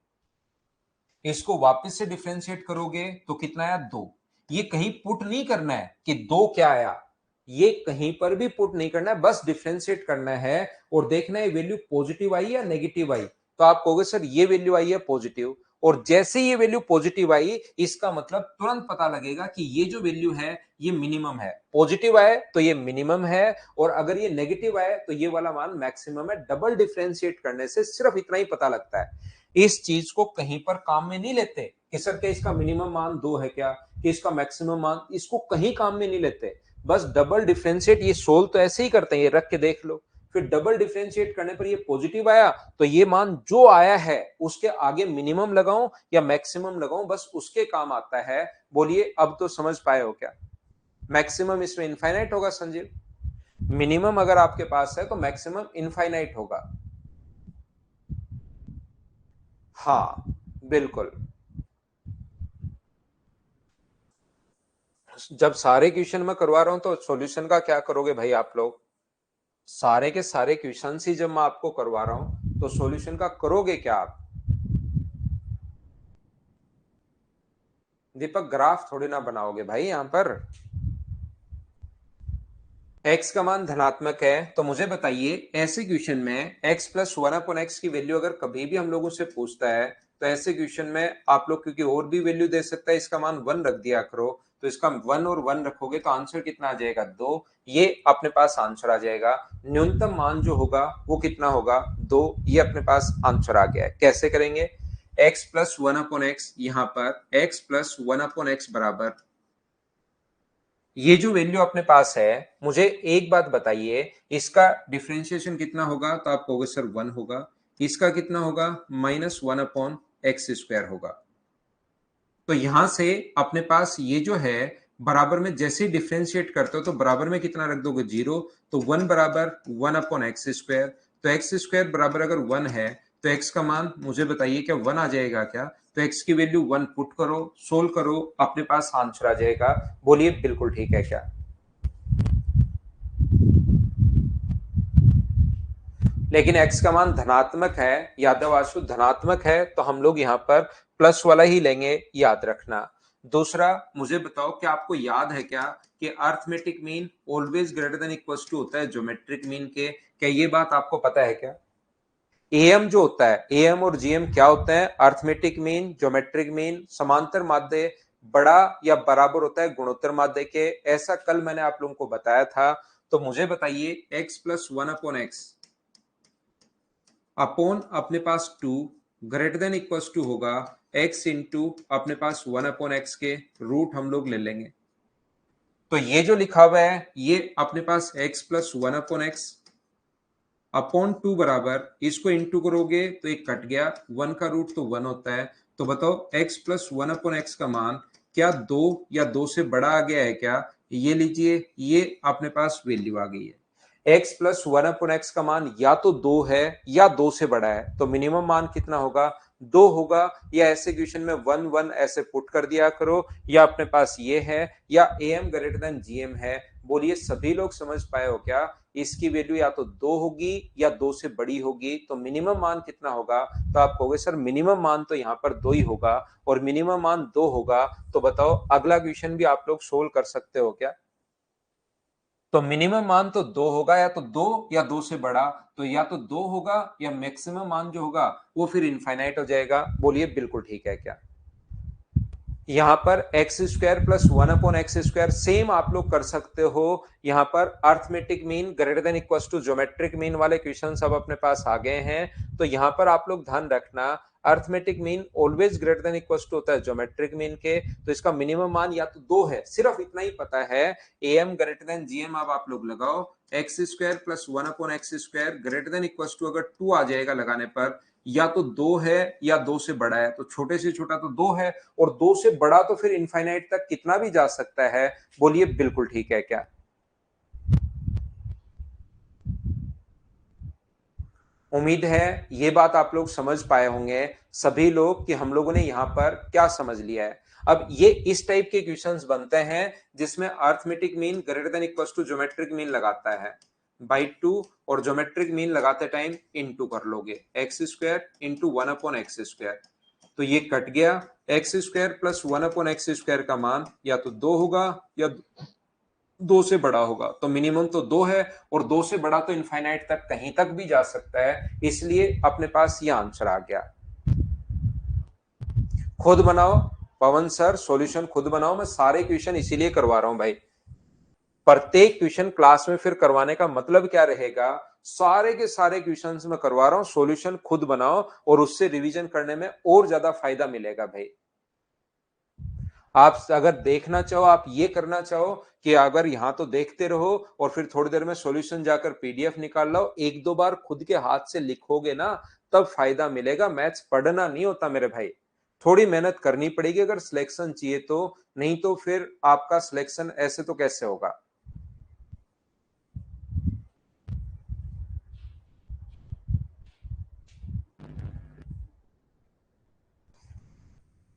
इसको वापस से डिफरेंशिएट करोगे तो कितना आया? 2। ये कहीं पुट नहीं करना है कि 2 क्या आया, ये कहीं पर भी पुट नहीं करना है, बस डिफरेंशिएट करना है और देखना है वैल्यू पॉजिटिव आई या नेगेटिव आई। तो आप कहोगे सर ये वैल्यू आई है पॉजिटिव, और जैसे ये वैल्यू पॉजिटिव आई, इसका मतलब तुरंत पता लगेगा कि ये जो वैल्यू है ये मिनिमम है। पॉजिटिव आए तो ये मिनिमम है, और अगर ये नेगेटिव आए तो ये वाला मान मैक्सिमम है। डबल डिफरेंशिएट करने से सिर्फ इतना ही पता लगता है। इस चीज को कहीं पर काम में नहीं लेते कि सर क्या इसका मिनिमम मान 2 है क्या, कि इसका मैक्सिमम मान, इसको कहीं काम में नहीं लेते। बस डबल डिफरेंशिएट ये सोल्व तो ऐसे ही करते हैं, ये रख के देख लो। फिर डबल डिफरेंशिएट करने पर ये पॉजिटिव आया तो ये मान जो आया है उसके आगे मिनिमम लगाऊं या मैक्सिमम लगाऊं, बस उसके काम आता है। बोलिए अब तो समझ पाए हो क्या? मैक्सिमम इसमें इनफाइनाइट होगा संजीव, मिनिमम अगर आपके पास है तो मैक्सिमम इनफाइनाइट होगा। हाँ बिल्कुल। जब सारे क्वेश्चन मैं करवा रहा हूं तो सॉल्यूशन का क्या करोगे भाई आप लोग? सारे के सारे क्वेश्चन ही जब मैं आपको करवा रहा हूं तो सॉल्यूशन का करोगे क्या आप? दीपक ग्राफ थोड़ी ना बनाओगे भाई यहां पर। x का मान धनात्मक है तो मुझे बताइए ऐसे क्वेश्चन में x plus one upon x की वैल्यू अगर कभी भी हम लोगों से पूछता है तो ऐसे क्वेश्चन में आप लोग क्योंकि और भी वैल्यू दे सकता है, इसका मान 1 रख दिया करो। तो इसका 1 और 1 रखोगे तो आंसर कितना आ जाएगा? 2। ये अपने पास आंसर आ जाएगा। न्यूनतम मान जो होगा वो कितना होगा? 2। ये अपने पास आंसर आ गया है। कैसे करेंगे? x plus one upon x, यहां पर x plus one upon x बराबर ये जो वैल्यू अपने पास है, मुझे एक बात बताइए, इसका डिफरेंशिएशन कितना होगा? तो आप कहोगे सर 1 होगा। इसका कितना होगा? Minus one upon x square होगा। तो यहां से अपने पास ये जो है बराबर में जैसे ही डिफरेंशिएट करते हो तो बराबर में कितना रख दोगे? 0। तो 1 बराबर 1 अपॉन एक्स स्क्वायर। तो एक्स स्क्वायर बराबर अगर 1 है तो एक्स का मान मुझे बताइए क्या 1 आ जाएगा क्या? तो एक्स की वैल्यू 1 पुट करो, सोल्व करो, अपने पास आंसर आ जाएगा। बोलिए बिल्कुल ठीक है क्या? लेकिन x का मान धनात्मक है, यादव आशु, धनात्मक है तो हम लोग यहाँ पर प्लस वाला ही लेंगे, याद रखना। दूसरा मुझे बताओ क्या आपको याद है क्या कि arithmetic mean always greater than equal to होता है ज्योमेट्रिक मीन के? क्या ये बात आपको पता है क्या? एएम जो होता है, एएम और जीएम क्या होता है? अर्थमेटिक मीन, ज्योमेट्रिक मीन, समांतर माध्य बड़ा या बराबर होता है गुणोत्तर माध्य के। ऐसा कल मैंने आप लोगों को बताया था। तो मुझे बताइए x plus one upon x upon अपने पास 2 ग्रेटर देन इक्वल टू होगा x इंटू अपने पास 1 अपॉन एक्स के रूट हम लोग ले लेंगे। तो ये जो लिखा हुआ है ये अपने पास x plus one upon x upon 2 बराबर, इसको इंटू करोगे तो एक कट गया, 1 का रूट तो 1 होता है। तो बताओ x plus one upon x का मान क्या 2 या 2 से बड़ा आ गया है क्या? ये लीजिए, ये अपने पास वैल्यू आ गई है। x plus one upon x का मान या तो 2 है या 2 से बड़ा है। तो मिनिमम मान कितना होगा? 2 होगा। या ऐसे क्वेश्चन में 1 1 ऐसे पुट कर दिया करो, या अपने पास ये है, या am ग्रेटर देन gm है। बोलिए सभी लोग समझ पाए हो क्या? इसकी वैल्यू या तो 2 होगी या 2 से बड़ी होगी। तो मिनिमम मान कितना होगा? तो आप कहोगे सर मिनिमम मान तो यहाँ पर 2 ही होगा, और मिनिमम मान 2 होगा। तो बताओ अगला क्वेश्चन भी आप लोग सोल्व कर सकते हो क्या? तो मिनिमम मान तो 2 होगा, या तो 2 या 2 से बड़ा। तो या तो 2 होगा या मैक्सिमम मान जो होगा वो फिर इनफाइनाइट हो जाएगा। बोलिए बिल्कुल ठीक है क्या? यहां पर x square plus one upon x square same आप लोग कर सकते हो। यहां पर arithmetic mean greater than equal to geometric mean वाले क्वेश्चन सब अपने पास आ गए हैं। तो यहां पर आप लोग ध्यान रखना, arithmetic mean always greater than equal to होता है ज्योमेट्रिक मीन के। तो इसका मिनिमम मान या तो 2 है, सिर्फ इतना ही पता है। एम ग्रेटर देन जीएम अब आप लोग लगाओ, x square plus one upon x square greater than equal to अगर 2 आ जाएगा लगाने पर, या तो 2 है या 2 से बड़ा है। तो छोटे से छोटा तो 2 है, और 2 से बड़ा तो फिर इनफाइनाइट तक कितना भी जा सकता है। बोलिए बिल्कुल ठीक है क्या? उम्मीद है ये बात आप लोग समझ पाए होंगे सभी लोग कि हम लोगों ने यहां पर क्या समझ लिया है। अब ये इस टाइप के क्वेश्चंस बनते हैं जिसमें arithmetic mean greater than equal to geometric mean लगाता है बाई 2, और ज्योमेट्रिक मीन लगाते टाइम इनटू कर लोगे, x square into one upon x square. तो ये कट गया, x square plus one upon x square का मान या तो 2 होगा या 2 से बड़ा होगा। तो मिनिमम तो 2 है, और 2 से बड़ा तो इनफाइनाइट तक कहीं तक भी जा सकता है, इसलिए अपने पास ये आंसर आ गया। खुद बनाओ पवन सर, सॉल्यूशन खुद बनाओ। मैं सारे क्वेश्चन इसीलिए करवा रहा हूं भाई, प्रत्येक क्वेश्चन क्लास में फिर करवाने का मतलब क्या रहेगा, सारे के सारे क्वेश्चंस में करवा रहा हूं, सॉल्यूशन खुद बनाओ और उससे रिवीजन करने में और ज्यादा फायदा मिलेगा भाई। आप अगर देखना चाहो, आप ये करना चाहो कि अगर यहां तो देखते रहो और फिर थोड़ी देर में सॉल्यूशन जाकर पीडीएफ निकाल लो, एक दो बार खुद के हाथ से लिखोगे ना, तब फायदा मिलेगा। मैथ्स पढ़ना नहीं होता मेरे भाई, थोड़ी मेहनत करनी पड़ेगी अगर सिलेक्शन चाहिए तो, नहीं तो फिर आपका सिलेक्शन ऐसे तो कैसे होगा।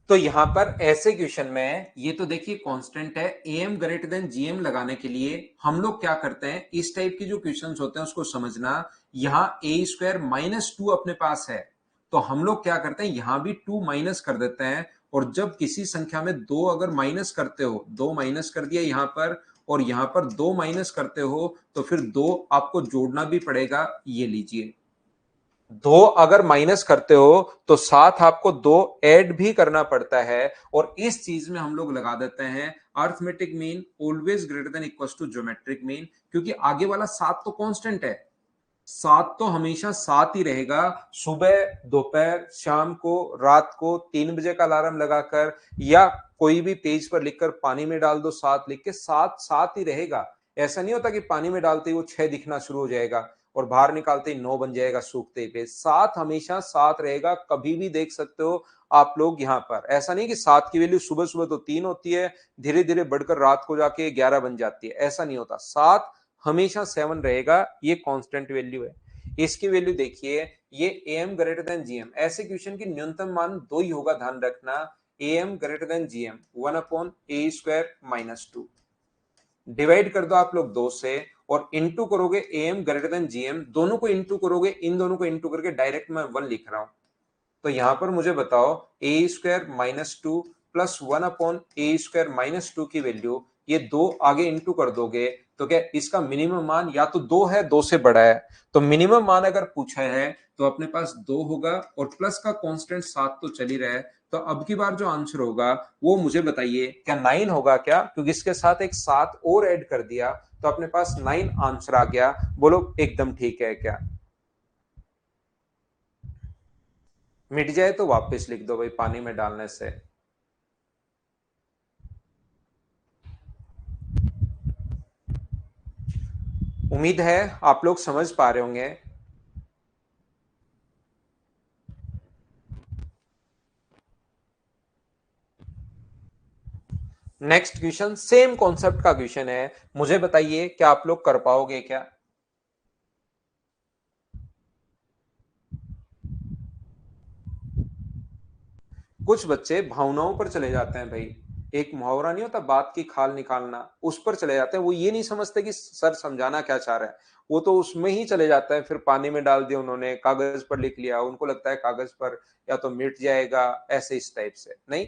तो यहां पर ऐसे क्वेश्चन में ये तो देखिए कांस्टेंट है, एम ग्रेटर देन जीएम लगाने के लिए हम लोग क्या करते हैं, इस टाइप के जो क्वेश्चंस होते हैं उसको समझना। यहां ए स्क्वायर माइनस टू अपने पास है, तो हम लोग क्या करते हैं, यहां भी टू माइनस कर देते हैं। और जब किसी संख्या में दो अगर माइनस करते हो, दो माइनस कर दिया यहां पर, और यहां पर दो माइनस करते हो, तो फिर दो आपको जोड़ना भी पड़ेगा। ये लीजिए, दो अगर माइनस करते हो तो साथ आपको दो ऐड भी करना पड़ता है। और इस चीज में हम लोग लगा देते हैं arithmetic mean always greater than equal to geometric mean, क्योंकि आगे वाला सात तो कांस्टेंट है, सात तो हमेशा सात ही रहेगा। सुबह, दोपहर, शाम को, रात को 3 बजे का अलार्म लगाकर या कोई भी पेज पर लिखकर पानी में डाल दो, सात लिख के, सात सात ही रहेगा। ऐसा नहीं होता कि पानी में डालते ही वो छह दिखना शुरू हो जाएगा और बाहर निकालते ही नौ बन जाएगा सूखते ही पे। सात हमेशा सात रहेगा, कभी भी देख सकते हो आप लोग यहाँ पर। ऐसा नहीं कि सात की वैल्यू सुबह सुबह तो 3 होती है, धीरे धीरे बढ़कर रात को जाके 11 बन जाती है, ऐसा नहीं होता। सात हमेशा 7 रहेगा, ये कांस्टेंट वैल्यू है। इसकी वैल्यू देखिए, ये एम ग्रेटर देन जीएम, ऐसे क्वेश्चन की न्यूनतम मान दो ही होगा, ध्यान रखना। M greater than GM 1/a² - 2, divide कर दो आप लोग दो से, और इंटू करोगे एम ग्रेटर देन जीएम, दोनों को इंटू करोगे, इन दोनों को इंटू करके डायरेक्ट मैं 1 लिख रहा हूं। तो यहां पर मुझे बताओ a² - 2 प्लस 1/a² - 2 की वैल्यू, ये दो आगे इंटू कर दोगे तो क्या इसका मिनिमम मान या तो दो है, दो से बड़ा है। तो मिनिमम मान अगर पूछा है तो अपने पास दो होगा, और प्लस का कांस्टेंट सात तो चल ही रहा है। तो अब की बार जो आंसर होगा वो मुझे बताइए, क्या 9 होगा क्या, क्योंकि इसके साथ एक सात और ऐड कर दिया, तो अपने पास 9 आंसर आ गया। बोलो एकदम ठीक है क्या? मिट जाए तो वापस लिख दो भाई, पानी में डालने से। उम्मीद है आप लोग समझ पा रहे होंगे। नेक्स्ट क्वेश्चन सेम कॉन्सेप्ट का क्वेश्चन है, मुझे बताइए क्या आप लोग कर पाओगे क्या? कुछ बच्चे भावनाओं पर चले जाते हैं भाई, एक मुहावरा नहीं होता, बात की खाल निकालना, उस पर चले जाते हैं। वो ये नहीं समझते कि सर समझाना क्या चाह रहा है, वो तो उसमें ही चले जाता है। फिर पानी में डाल दिया उन्होंने, कागज पर लिख लिया, उनको लगता है कागज पर या तो मिट जाएगा, ऐसे इस टाइप से नहीं।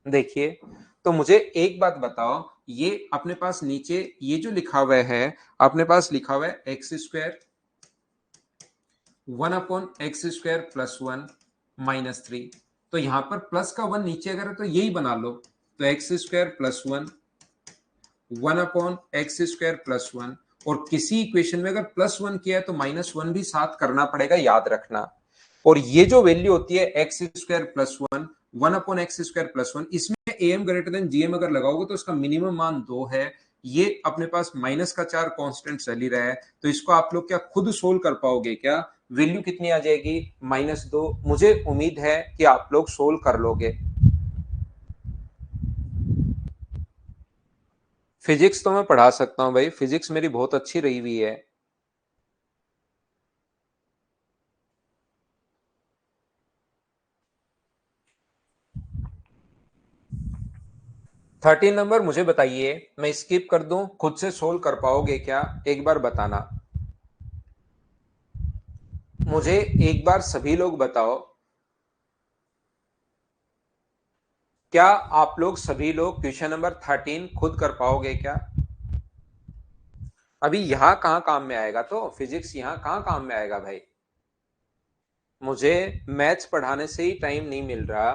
देखिए, तो मुझे एक बात बताओ, ये अपने पास नीचे ये जो लिखा हुआ है, अपने पास लिखा हुआ है x² 1/x² + 1 - 3। तो यहां पर प्लस का वन नीचे अगर है तो यही बना लो, तो x² + 1 1/x² + 1। और किसी इक्वेशन में अगर +1 किया है तो -1 भी साथ करना पड़ेगा, याद रखना। और ये जो वैल्यू होती है x² + 1 1/x² + 1, इसमें am ग्रेटर देन gm अगर लगाओगे तो इसका मिनिमम मान 2 है। ये अपने पास माइनस का 4 कांस्टेंट चल ही रहा है, तो इसको आप लोग क्या खुद सोल्व कर पाओगे क्या? वैल्यू कितनी आ जाएगी, -2। मुझे उम्मीद है कि आप लोग सोल्व कर लोगे। फिजिक्स तो मैं पढ़ा सकता हूं भाई, फिजिक्स मेरी बहुत अच्छी रही हुई है। 13 नंबर मुझे बताइए, मैं स्किप कर दूं, खुद से सोल्व कर पाओगे क्या, एक बार बताना मुझे। एक बार सभी लोग बताओ, क्या आप लोग सभी लोग क्वेश्चन नंबर 13 खुद कर पाओगे क्या? अभी यहां कहां काम में आएगा, तो फिजिक्स यहां कहां काम में आएगा भाई? मुझे मैथ्स पढ़ाने से ही टाइम नहीं मिल रहा,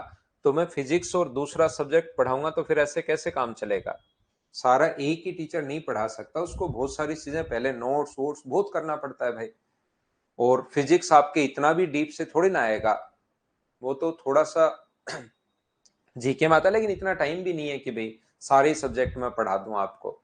तो मैं फिजिक्स और दूसरा सब्जेक्ट पढ़ाऊंगा तो फिर ऐसे कैसे काम चलेगा? सारा एक ही टीचर नहीं पढ़ा सकता, उसको बहुत सारी चीजें पहले नोट्स वोट्स बहुत करना पड़ता है भाई। और फिजिक्स आपके इतना भी डीप से थोड़ी ना आएगा, वो तो थोड़ा सा जीके में आता है, लेकिन इतना टाइम भी नहीं है कि भाई सारे सब्जेक्ट में पढ़ा दूं आपको।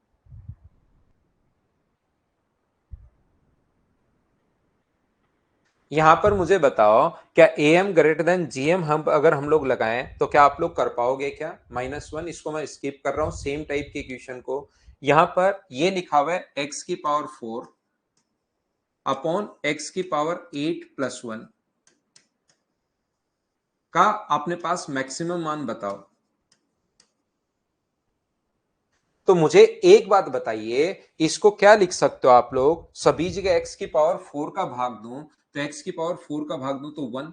यहां पर मुझे बताओ, क्या A M greater than G M हम अगर हम लोग लगाएं तो क्या आप लोग कर पाओगे क्या? -1, इसको मैं स्किप कर रहा हूं, सेम टाइप के क्वेश्चन को। यहां पर ये लिखा हुआ है एक्स की पावर 4 अपॉन एक्स की पावर 8+1 का अपने पास मैक्सिमम मान बताओ। तो मुझे एक बात बताइए, इसको क्या लिख सकते हो आप लोग? सभी जगह एक्स की पावर 4 का भाग दूं तो एक्स की पावर 4 का भाग दूं तो 1,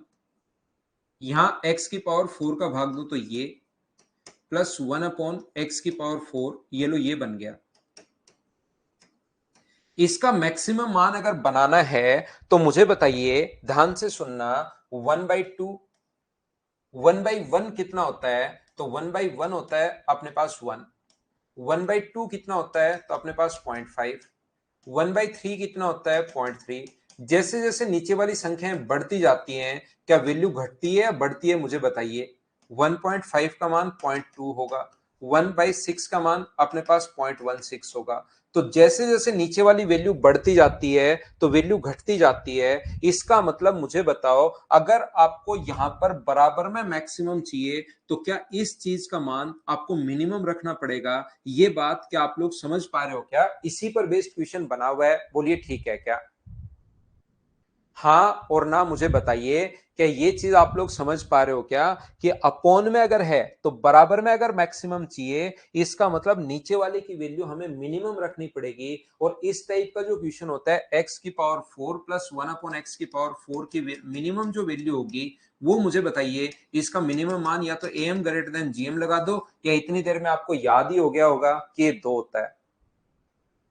यहां एक्स की पावर 4 का भाग दूं तो ये प्लस 1 अपॉन एक्स की पावर 4, ये लो ये बन गया। इसका मैक्सिमम मान अगर बनाना है तो मुझे बताइए, ध्यान से सुनना, 1/2, 1/1 कितना होता है? तो 1/1 होता है अपने पास 1, 1/2 कितना होता है? तो अपने पास 0.5, 1/3 कितना होता है? 0.3। जैसे जैसे नीचे वाली संख्याएं बढ़ती जाती हैं, क्या वैल्यू घटती है या बढ़ती है? मुझे बताइए। 1.5 का मान 0.2 होगा, 1/6 का मान अपने पास 0.16 होगा। तो जैसे जैसे नीचे वाली वैल्यू बढ़ती जाती है तो वैल्यू घटती जाती है। इसका मतलब मुझे बताओ, अगर आपको यहां पर बराबर में मैक्सिमम चाहिए तो क्या इस चीज का मान आपको मिनिमम रखना पड़ेगा? ये बात क्या आप लोग समझ पा रहे हो क्या? इसी पर बेस्ड क्वेश्चन बना हुआ है, बोलिए ठीक है क्या? हाँ और ना मुझे बताइए, क्या ये चीज आप लोग समझ पा रहे हो क्या कि अपॉन में अगर है तो बराबर में अगर मैक्सिमम चाहिए, इसका मतलब नीचे वाले की वैल्यू हमें मिनिमम रखनी पड़ेगी। और इस टाइप का जो क्वेश्चन होता है, एक्स की पावर 4 प्लस 1 अपॉन एक्स की पावर 4 की मिनिमम जो वैल्यू होगी वो मुझे बताइए। इसका मिनिमम मान या तो A M greater than G M लगा दो, या इतनी देर में आपको याद ही हो गया होगा कि ये 2 होता है।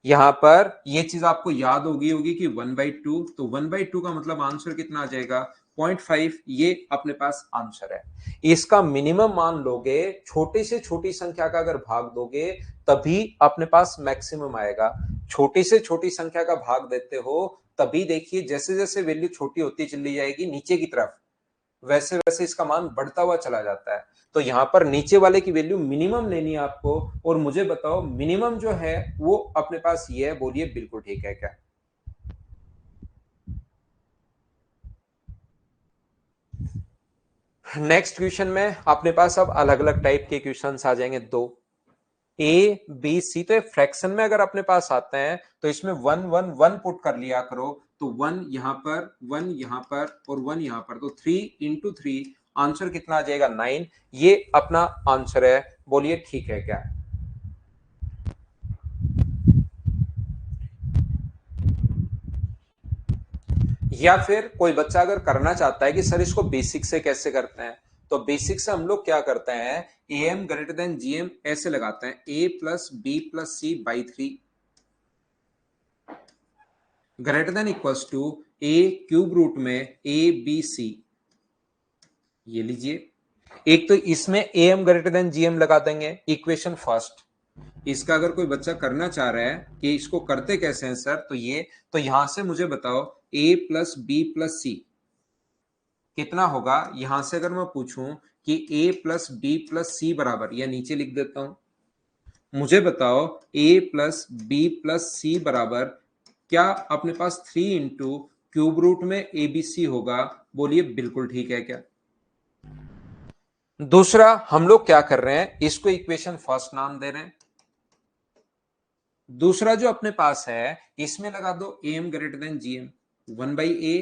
यहां पर ये चीज आपको याद होगी कि 1/2, तो 1/2 का मतलब आंसर कितना आ जाएगा? 0.5। ये अपने पास आंसर है। इसका मिनिमम मान लोगे, छोटी से छोटी संख्या का अगर भाग दोगे तभी अपने पास मैक्सिमम आएगा। छोटी से छोटी संख्या का भाग देते हो तभी देखिए, जैसे जैसे वैल्यू छोटी होती चली जाएगी नीचे की तरफ, वैसे वैसे इसका मान बढ़ता हुआ चला जाता है। तो यहां पर नीचे वाले की वैल्यू मिनिमम लेनी है आपको। और मुझे बताओ, मिनिमम जो है वो अपने पास ये है, बोलिए बिल्कुल ठीक है क्या? नेक्स्ट क्वेश्चन में अपने पास अब अलग अलग टाइप के क्वेश्चन आ जाएंगे, दो ए बी सी। तो फ्रैक्शन में अगर अपने पास आते हैं तो इसमें 1 1 1 पुट कर लिया करो। तो 1 यहां पर, 1 यहां पर और 1 यहां पर, तो 3 × 3 आंसर कितना आ जाएगा? 9। ये अपना आंसर है, बोलिए ठीक है क्या? या फिर कोई बच्चा अगर करना चाहता है कि सर इसको बेसिक से कैसे करते हैं, तो बेसिक से हम लोग क्या करते हैं, A M greater than G M ऐसे लगाते हैं, a plus B plus c by 3 greater than equals to a cube root में ए बी सी। ये लीजिए, एक तो इसमें A M greater than G M लगा देंगे, इक्वेशन फर्स्ट। इसका अगर कोई बच्चा करना चाह रहा है कि इसको करते कैसे हैं सर, तो ये, तो यहां से मुझे बताओ, ए प्लस बी प्लस सी कितना होगा? यहां से अगर मैं पूछूं कि ए प्लस बी प्लस सी बराबर, या नीचे लिख देता हूं, मुझे बताओ ए प्लस बी प्लस सी बराबर, क्या अपने पास 3 × क्यूब रूट में ए बी सी होगा? बोलिए बिल्कुल ठीक है क्या? दूसरा हम लोग क्या कर रहे हैं, इसको इक्वेशन फर्स्ट नाम दे रहे हैं। दूसरा जो अपने पास है, इसमें लगा दो A M greater than G M, 1/a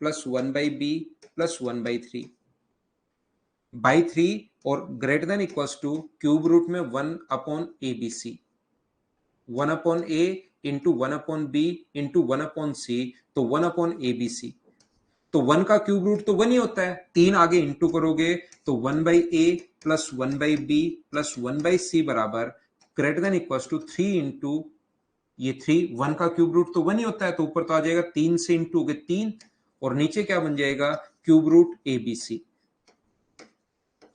plus 1/b plus 1/3 by 3, और greater than equals to cube root में 1/abc, 1/a into 1/b into 1/c, तो 1/abc। तो 1 का क्यूब रूट तो 1 ही होता है, 3 आगे इंटू करोगे तो 1/a plus 1/b plus 1/c बराबर greater than equals to 3 into ये 3, 1 का क्यूब रूट तो 1 ही होता है, तो ऊपर तो आ जाएगा 3 से इंटू के 3, और नीचे क्या बन जाएगा, क्यूब रूट ABC।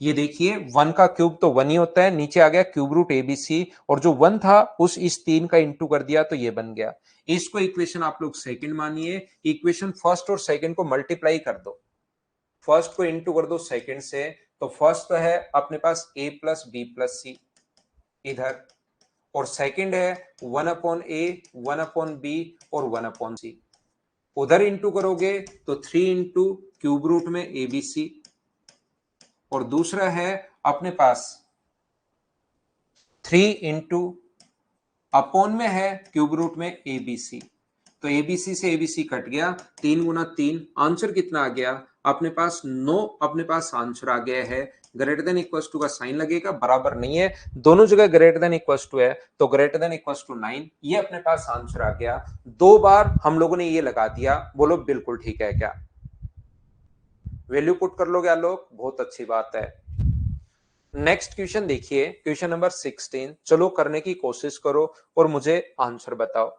ये देखिए 1 का क्यूब तो 1 ही होता है, नीचे आ गया क्यूब रूट ABC, और जो 1 था उस इस 3 का इंटू कर दिया तो ये बन गया। इसको इक्वेशन आप लोग सेकंड मानिए, इक्वेशन फर्स्ट और सेकंड को मल्टीप्लाई कर दो, फर्स्ट को इंटू कर दो सेकंड से, तो फर्स्ट तो है अपने पास a प्लस बी प्लस सी इधर, और सेकंड है 1/a 1/b और 1/c, उधर इंटू करोगे तो 3 इंटू क्यूब रूट में ABC, और दूसरा है अपने पास 3 इंटू अपॉन में है क्यूब रूट में ABC, तो ABC से ABC कट गया, 3 गुना 3, आंसर कितना आ गया अपने पास 9, अपने पास आंसर आ गया है। ग्रेटर देन इक्वल टू का साइन लगेगा, बराबर नहीं है, दोनों जगह ग्रेटर देन इक्वल टू है, तो ग्रेटर देन इक्वल टू 9, ये अपने पास आंसर आ गया। 2 बार हम लोगों ने ये लगा दिया, बोलो बिल्कुल ठीक है क्या? वैल्यू पुट कर लोगे लोग, बहुत अच्छी बात है। नेक्स्ट क्वेश्चन देखिए, क्वेश्चन नंबर 16, चलो करने की कोशिश करो और मुझे आंसर बताओ।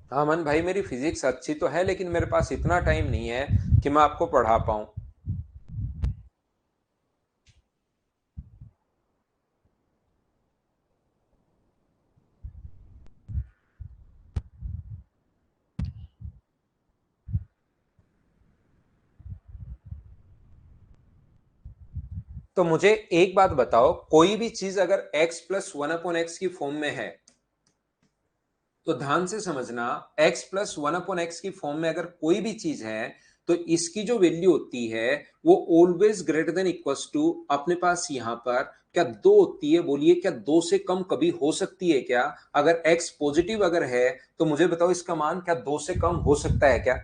हाँ मन भाई, मेरी फिजिक्स अच्छी तो है, लेकिन मेरे पास इतना टाइम नहीं है कि मैं आपको पढ़ा पाऊं। तो मुझे एक बात बताओ, कोई भी चीज अगर x प्लस 1/x की फॉर्म में है, तो ध्यान से समझना, x प्लस 1/x की फॉर्म में अगर कोई भी चीज है, तो इसकी जो वैल्यू होती है वो always greater than equals to अपने पास यहां पर क्या 2 होती है? बोलिए, क्या 2 से कम कभी हो सकती है क्या? अगर x पॉजिटिव अगर है तो मुझे बताओ इसका मान क्या 2 से कम हो सकता है क्या?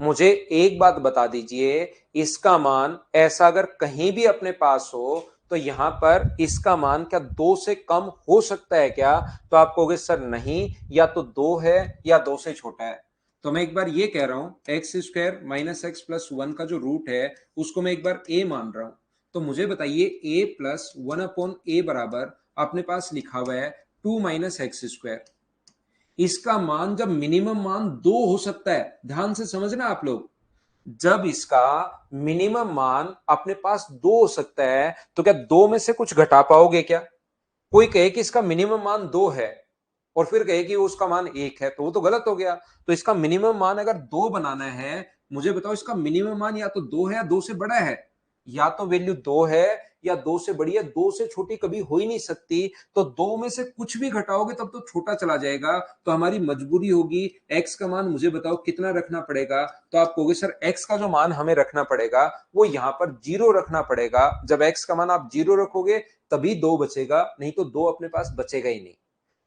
मुझे एक बात बता दीजिए, इसका मान ऐसा अगर कहीं भी अपने पास हो तो यहां पर इसका मान क्या 2 से कम हो सकता है क्या? तो आप कहोगे सर नहीं, या तो 2 है या 2 से छोटा है। तो मैं एक बार ये कह रहा हूं, x square minus x plus 1 का जो रूट है उसको मैं एक बार a मान रहा हूं, तो मुझे बताइए a प्लस 1/a बराबर अपने पास लिखा हुआ है 2 माइनस एक्स स्क्वायर। इसका मान जब मिनिमम मान 2 हो सकता है, ध्यान से समझना आप लोग, जब इसका मिनिमम मान अपने पास 2 हो सकता है, तो क्या 2 में से कुछ घटा पाओगे क्या? कोई कहे कि इसका मिनिमम मान 2 है और फिर कहे कि उसका मान 1 है, तो वो तो गलत हो गया। तो इसका मिनिमम मान अगर 2 बनाना है, मुझे बताओ इसका मिनिमम मान या तो 2 है या 2 से बड़ा है, या तो वैल्यू 2 है या 2 से बड़ी है, 2 से छोटी कभी हो ही नहीं सकती। तो 2 में से कुछ भी घटाओगे तब तो छोटा चला जाएगा, तो हमारी मजबूरी होगी x का मान मुझे बताओ कितना रखना पड़ेगा। तो आप कहोगे सर x का जो मान हमें रखना पड़ेगा वो यहां पर 0 रखना पड़ेगा। जब x का मान आप 0 रखोगे तभी 2 बचेगा, नहीं तो 2 अपने पास बचेगा ही नहीं।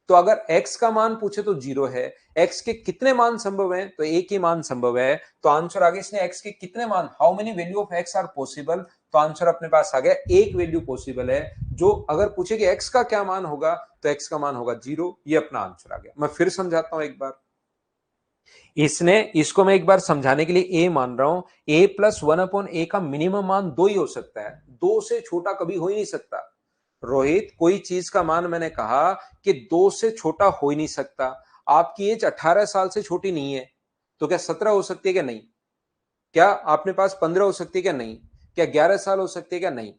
तो अगर x का मान पूछे तो 0 है, x के कितने मान संभव हैं? तो एक ही मान संभव है, तो आंसर आ गया इसने x के कितने मान, how many value of x are possible, तो आंसर अपने पास आ गया एक वैल्यू पॉसिबल है, जो अगर पूछे कि x का क्या मान होगा तो x का मान होगा 0, ये अपना आंसर आ गया। मैं फिर समझाता हूं एक बार, इसको मैं एक बार समझाने के लिए a मान रहा हूं, a प्लस 1/a का मिनिमम मान 2 ही हो सकता है, 2 से छोटा कभी हो ही नहीं सकता। रोहित, कोई चीज का मान मैंने कहा कि 2 से छोटा हो ही नहीं सकता। आपकी एज 18 साल से छोटी नहीं है, तो क्या 17 हो सकती है क्या? नहीं। क्या आपने पास 15 हो सकती है क्या? नहीं। क्या 11 साल हो सकती है क्या? नहीं।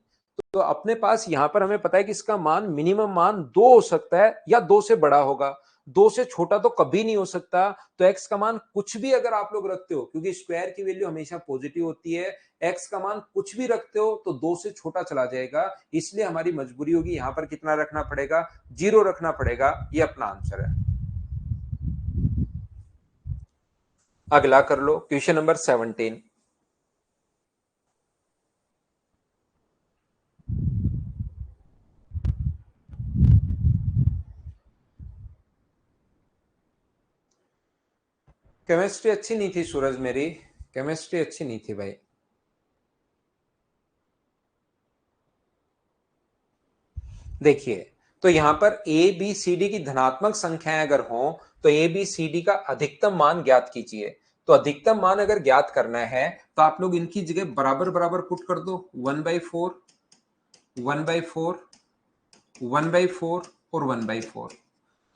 तो अपने पास यहां पर हमें पता है कि इसका मान मिनिमम मान 2 हो सकता है या 2 से बड़ा होगा, 2 से छोटा तो कभी नहीं हो सकता। तो x का मान कुछ भी अगर आप लोग रखते हो, क्योंकि स्क्वायर की वैल्यू हमेशा पॉजिटिव होती है, x का मान कुछ भी रखते हो तो 2 से छोटा चला जाएगा, इसलिए हमारी मजबूरी होगी यहां पर कितना रखना पड़ेगा, 0 रखना पड़ेगा, ये अपना आंसर है। अगला कर लो, क्वेश्चन नंबर 17। केमिस्ट्री अच्छी नहीं थी सूरज मेरी, केमिस्ट्री अच्छी नहीं थी भाई। देखिए, तो यहां पर ए बी सी डी की धनात्मक संख्याएं अगर हो तो ए बी सी डी का अधिकतम मान ज्ञात कीजिए। तो अधिकतम मान अगर ज्ञात करना है तो आप लोग इनकी जगह बराबर बराबर पुट कर दो, 1/4 1/4 1/4 और 1/4।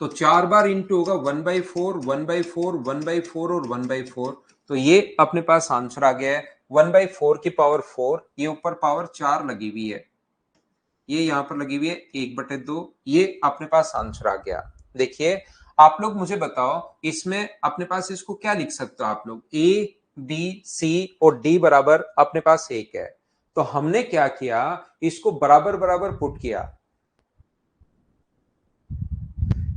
तो 4 बार इंटू होगा 1/4 1/4 1/4 और 1/4। तो ये अपने पास आंसर आ गया है 1/4 की पावर 4, ये ऊपर पावर 4 लगी हुई है, ये यहां पर लगी हुई है 1/2, ये अपने पास आंसर आ गया। देखिए आप लोग मुझे बताओ इसमें अपने पास इसको क्या लिख सकते हो आप लोग, ए बी सी और डी बराबर अपने पास एक है। तो हमने क्या किया, इसको बराबर बराबर पुट किया,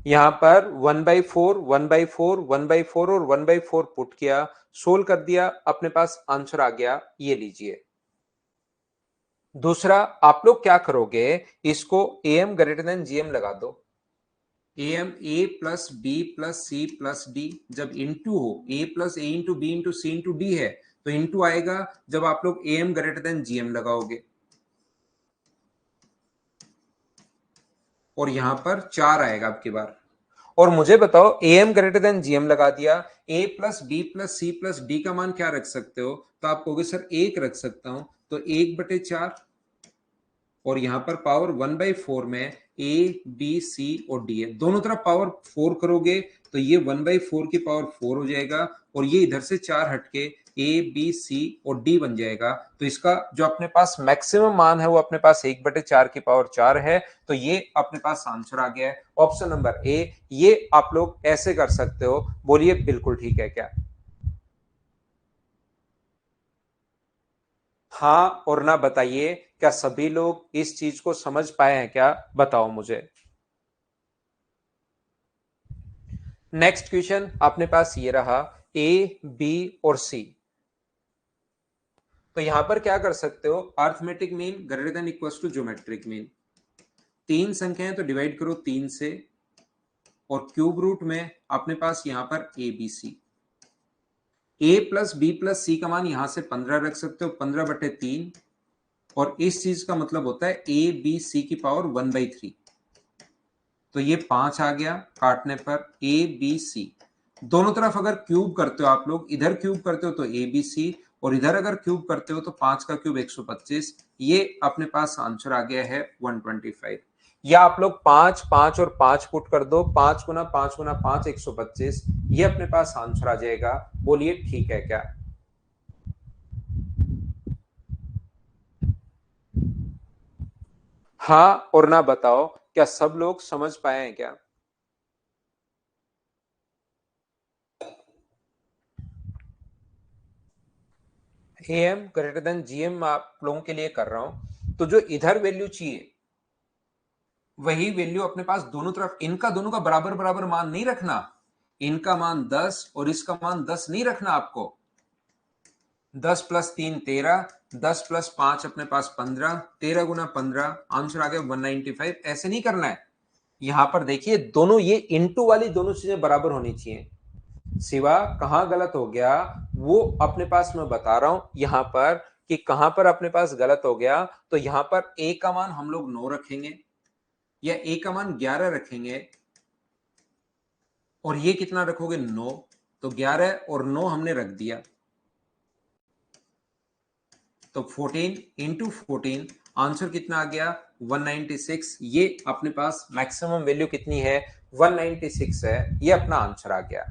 यहां पर 1/4 1/4 1/4 और 1/4 पुट किया, सोल्व कर दिया, अपने पास आंसर आ गया, ये लीजिए। दूसरा आप लोग क्या करोगे, इसको एम ग्रेटर देन जीएम लगा दो। M A plus B plus C plus D, जब इंटू हो A plus A into B into C into D है तो इंटू आएगा जब आप लोग एम ग्रेटर देन जीएम लगाओगे, और यहां पर 4 आएगा अब की बार। और मुझे बताओ A M greater than GM लगा दिया, a plus B plus C plus d का मान क्या रख सकते हो, तो आप कहोगे सर 1 रख सकता हूं, तो 1/4, और यहां पर पावर 1/4 में ए बी सी और डी है, दोनों तरफ पावर 4 करोगे तो ये 1/4 की पावर 4 हो जाएगा, और ये इधर से 4 हटके ए बी सी और डी बन जाएगा। तो इसका जो अपने पास मैक्सिमम मान है वो अपने पास 1/4 की पावर 4 है। तो ये अपने पास आंसर आ गया है ऑप्शन नंबर ए। ये आप लोग ऐसे कर सकते हो, बोलिए बिल्कुल ठीक है क्या? हाँ और ना बताइए, क्या सभी लोग इस चीज को समझ पाए हैं क्या, बताओ मुझे। नेक्स्ट क्वेश्चन अपने पास ये रहा, ए बी और सी। तो यहां पर क्या कर सकते हो, arithmetic mean greater than equal to geometric mean. तीन संख्याएं तो डिवाइड करो 3 से, और क्यूब रूट में अपने पास यहां पर a b c, a plus B plus c का मान यहां से 15 रख सकते हो, 15/3, और इस चीज का मतलब होता है ए बी सी की पावर 1/3। तो ये 5 आ गया काटने पर, ए बी सी दोनों तरफ अगर क्यूब करते हो आप लोग, इधर क्यूब करते हो तो ए बी सी, और इधर अगर क्यूब करते हो तो 5 का क्यूब 125, ये अपने पास आंसर आ गया है 125। या आप लोग 5 5 और 5 पुट कर दो, 5 गुना 5 गुना 5 125, ये अपने पास आंसर आ जाएगा, बोलिए ठीक है क्या? हाँ और ना बताओ, क्या सब लोग समझ पाए हैं क्या? एम ग्रेटर देन जीएम आप लोगों के लिए कर रहा हूं, तो जो इधर वैल्यू चाहिए वही वैल्यू अपने पास दोनों तरफ, इनका दोनों का बराबर बराबर मान नहीं रखना, इनका मान 10 और इसका मान 10 नहीं रखना आपको। 10 + 3 13, 10 + 5 अपने पास 15, 13 गुना 15 आंसर आ गया 195, ऐसे नहीं करना है। यहां पर देखिए दोनों ये इनटू वाली दोनों चीजें बराबर होनी चाहिए। सिवा कहां गलत हो गया वो अपने पास मैं बता रहा हूं यहां पर, कि कहां पर अपने पास गलत हो गया। तो यहां पर ए का मान हम लोग 9 रखेंगे, या ए का मान 11 रखेंगे, और ये कितना रखोगे 9, तो 11 और 9 हमने रख दिया, तो 14 इंटू 14 आंसर कितना आ गया 196। ये अपने पास मैक्सिमम वैल्यू कितनी है 196 है, ये अपना आंसर आ गया।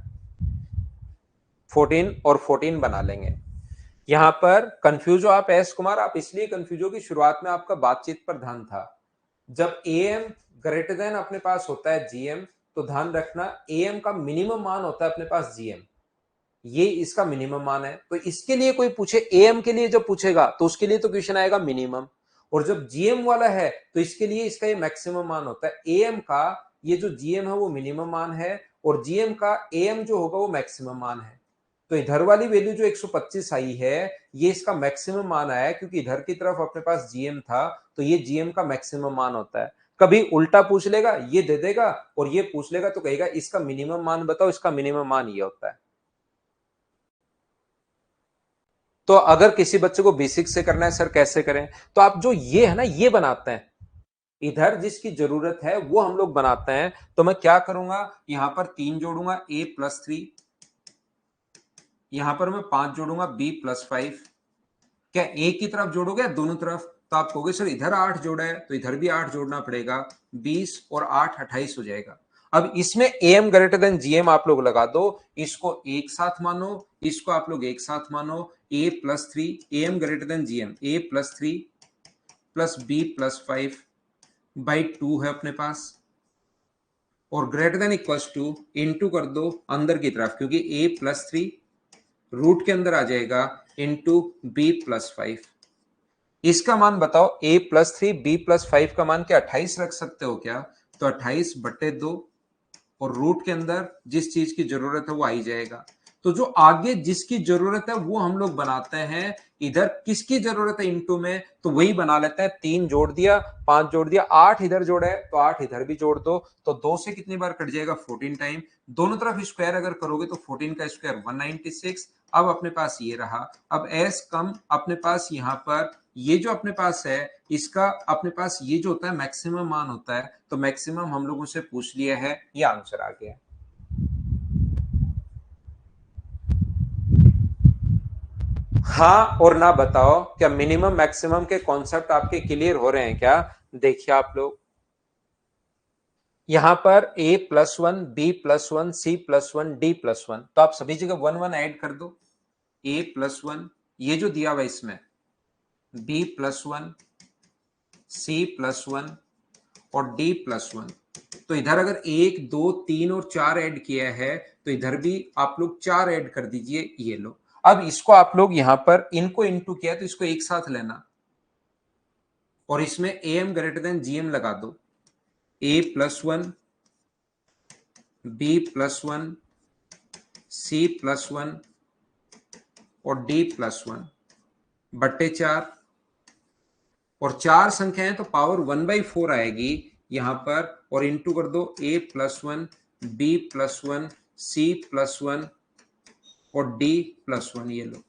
14 और 14 बना लेंगे। यहां पर कंफ्यूज हो आप एस कुमार, आप इसलिए कंफ्यूज हो कि शुरुआत में आपका बातचीत पर ध्यान था। जब एम ग्रेटर देन अपने पास होता है जीएम, तो ध्यान रखना एम का मिनिमम मान होता है अपने पास जीएम, ये इसका मिनिमम मान है। तो इसके लिए कोई पूछे एम के लिए, जब पूछेगा तो उसके लिए तो क्वेश्चन आएगा मिनिमम, और जब जीएम वाला है तो इसके लिए इसका ये मैक्सिमम मान होता है। एम का ये जो जीएम है वो मिनिमम मान है, और जीएम का एम जो होगा वो मैक्सिमम मान है। तो इधर वाली वैल्यू जो 125 आई है ये इसका मैक्सिमम मान आया है, क्योंकि इधर की तरफ अपने पास जीएम था, तो ये जीएम का मैक्सिमम मान होता है। कभी उल्टा पूछ लेगा, ये दे देगा और ये पूछ लेगा तो कहेगा इसका मिनिमम मान बताओ, इसका मिनिमम मान ये होता है। तो अगर किसी बच्चे को बेसिक से करना है सर कैसे करें, तो आप जो ये है ना ये बनाते हैं, इधर जिसकी जरूरत है वो हम लोग बनाते हैं। तो मैं क्या करूंगा, यहां पर 3 जोड़ूंगा a+3, यहां पर मैं 5 जोड़ूंगा b+5। क्या एक की तरफ जोड़ोगे या दोनों तरफ? तो आप कहोगे सर इधर 8 जोड़ा है तो इधर भी 8 जोड़ना पड़ेगा, 20 और 8 28 हो जाएगा। अब इसमें am ग्रेटर देन gm आप लोग लगा दो, इसको एक साथ मानो, इसको आप लोग एक साथ मानो। a+3 am greater than gm, a+3 plus b+5 by 2 है अपने पास, और greater than equals two into कर दो अंदर की तरफ, क्योंकि a+3 रूट के अंदर आ जाएगा इंटू b+5। इसका मान बताओ, a+3 b+5 का मान क्या 28 रख सकते हो क्या? तो 28/2, और रूट के अंदर जिस चीज की जरूरत है वो आ ही जाएगा। तो जो आगे जिसकी जरूरत है वो हम लोग बनाते हैं, इधर किसकी जरूरत है इनटू में, तो वही बना लेते हैं। 3 जोड़ दिया, 5 जोड़ दिया, 8 इधर जोड़ा है तो 8 इधर भी जोड़ दो, तो 2 से कितनी बार कट जाएगा 14 टाइम। दोनों तरफ स्क्वायर अगर करोगे तो 14 का स्क्वायर 196। अब अपने पास ये रहा। अब एस कम अपने पास यहां पर ये जो अपने पास है, इसका अपने पास ये जो होता है मैक्सिमम मान होता है, तो मैक्सिमम हम लोगों से पूछ लिया है, ये आंसर आ गया। हाँ और ना बताओ, क्या मिनिमम मैक्सिमम के कॉन्सेप्ट आपके क्लियर हो रहे हैं क्या? देखिए आप लोग, यहां पर a+1 b+1 c+1 d+1, तो आप सभी जगह 1 1 ऐड कर दो। a+1 ये जो दिया हुआ इसमें, b+1 c+1 और d+1, तो इधर अगर 1 2 3 और 4 ऐड किया है तो इधर भी आप लोग 4 ऐड कर दीजिए, ये लो। अब इसको आप लोग यहां पर इनको इनटू किया तो इसको एक साथ लेना, और इसमें am ग्रेटर देन gm लगा दो। a+1 b+1 c+1 और d+1 बट्टे 4, और 4 संख्याएं तो पावर 1/4 आएगी यहां पर, और इंटू कर दो a+1 b+1 c+1 और d+1, ये लो।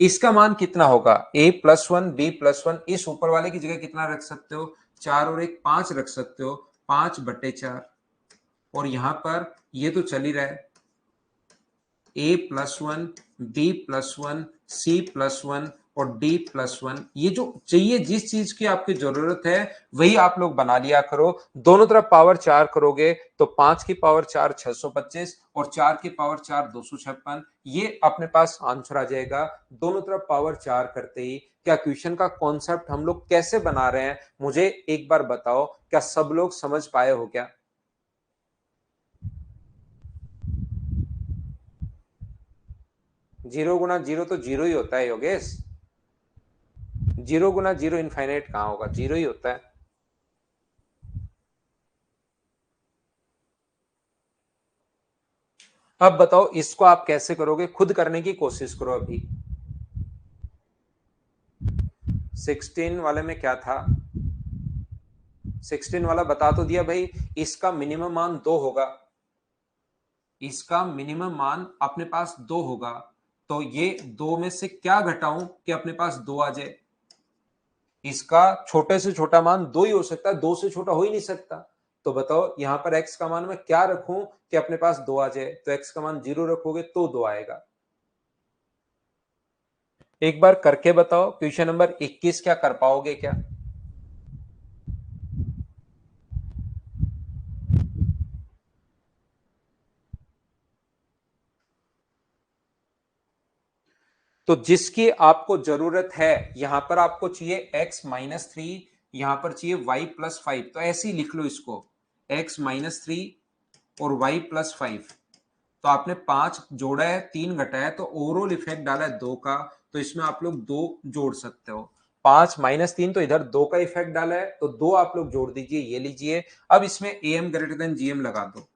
इसका मान कितना होगा, a+1 b+1, इस ऊपर वाले की जगह कितना रख सकते हो, 4 और 1 5 रख सकते हो, 5/4। और यहां पर ये तो चल ही रहा है, a+1 b+1 c+1 और d+1, ये जो चाहिए जिस चीज की आपकी जरूरत है वही आप लोग बना लिया करो। दोनों तरफ पावर 4 करोगे तो 5 की पावर 4 625 और 4 की पावर 4 256, ये अपने पास आंसर आ जाएगा दोनों तरफ पावर 4 करते ही। क्या क्वेश्चन का कॉन्सेप्ट हम लोग कैसे बना रहे हैं मुझे एक बार बताओ, क्या सब लोग समझ पाए हो क्या? 0 × 0 तो 0 ही होता है योगेश। 0 × 0 इनफाइनाइट कहां होगा, 0 ही होता है। अब बताओ इसको आप कैसे करोगे, खुद करने की कोशिश करो अभी। 16 वाले में क्या था, 16 वाला बता तो दिया भाई, इसका मिनिमम मान 2 होगा, इसका मिनिमम मान अपने पास 2 होगा। तो ये 2 में से क्या घटाऊं कि अपने पास 2 आ जाए? इसका छोटे से छोटा मान 2 ही हो सकता है, 2 से छोटा हो ही नहीं सकता। तो बताओ यहां पर x का मान मैं क्या रखूं कि अपने पास 2 आ जाए? तो x का मान 0 रखोगे तो 2 आएगा। एक बार करके बताओ, क्वेश्चन नंबर 21 क्या कर पाओगे क्या? तो जिसकी आपको जरूरत है, यहां पर आपको चाहिए x-3, यहां पर चाहिए y+5, तो ऐसे ही लिख लो इसको, x-3 और y+5। तो आपने 5 जोड़ा है 3 घटाया, तो ओवरऑल इफेक्ट डाला है 2 का, तो इसमें आप लोग 2 जोड़ सकते हो। 5 - 3 तो इधर 2 का इफेक्ट डाला है, तो 2 आप लोग जोड़ दीजिए, ये लीजिए। अब इसमें am ग्रेटर देन gm लगा दो,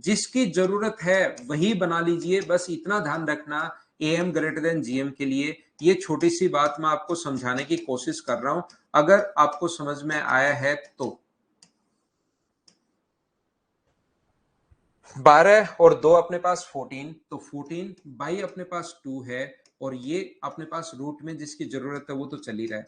जिसकी जरूरत है वही बना लीजिए, बस इतना ध्यान रखना am ग्रेटर देन gm के लिए। ये छोटी सी बात मैं आपको समझाने की कोशिश कर रहा हूं, अगर आपको समझ में आया है तो। 12 और 2 अपने पास 14, तो 14 बाई अपने पास 2 है, और ये अपने पास रूट में जिसकी जरूरत है वो तो चल ही रहा है।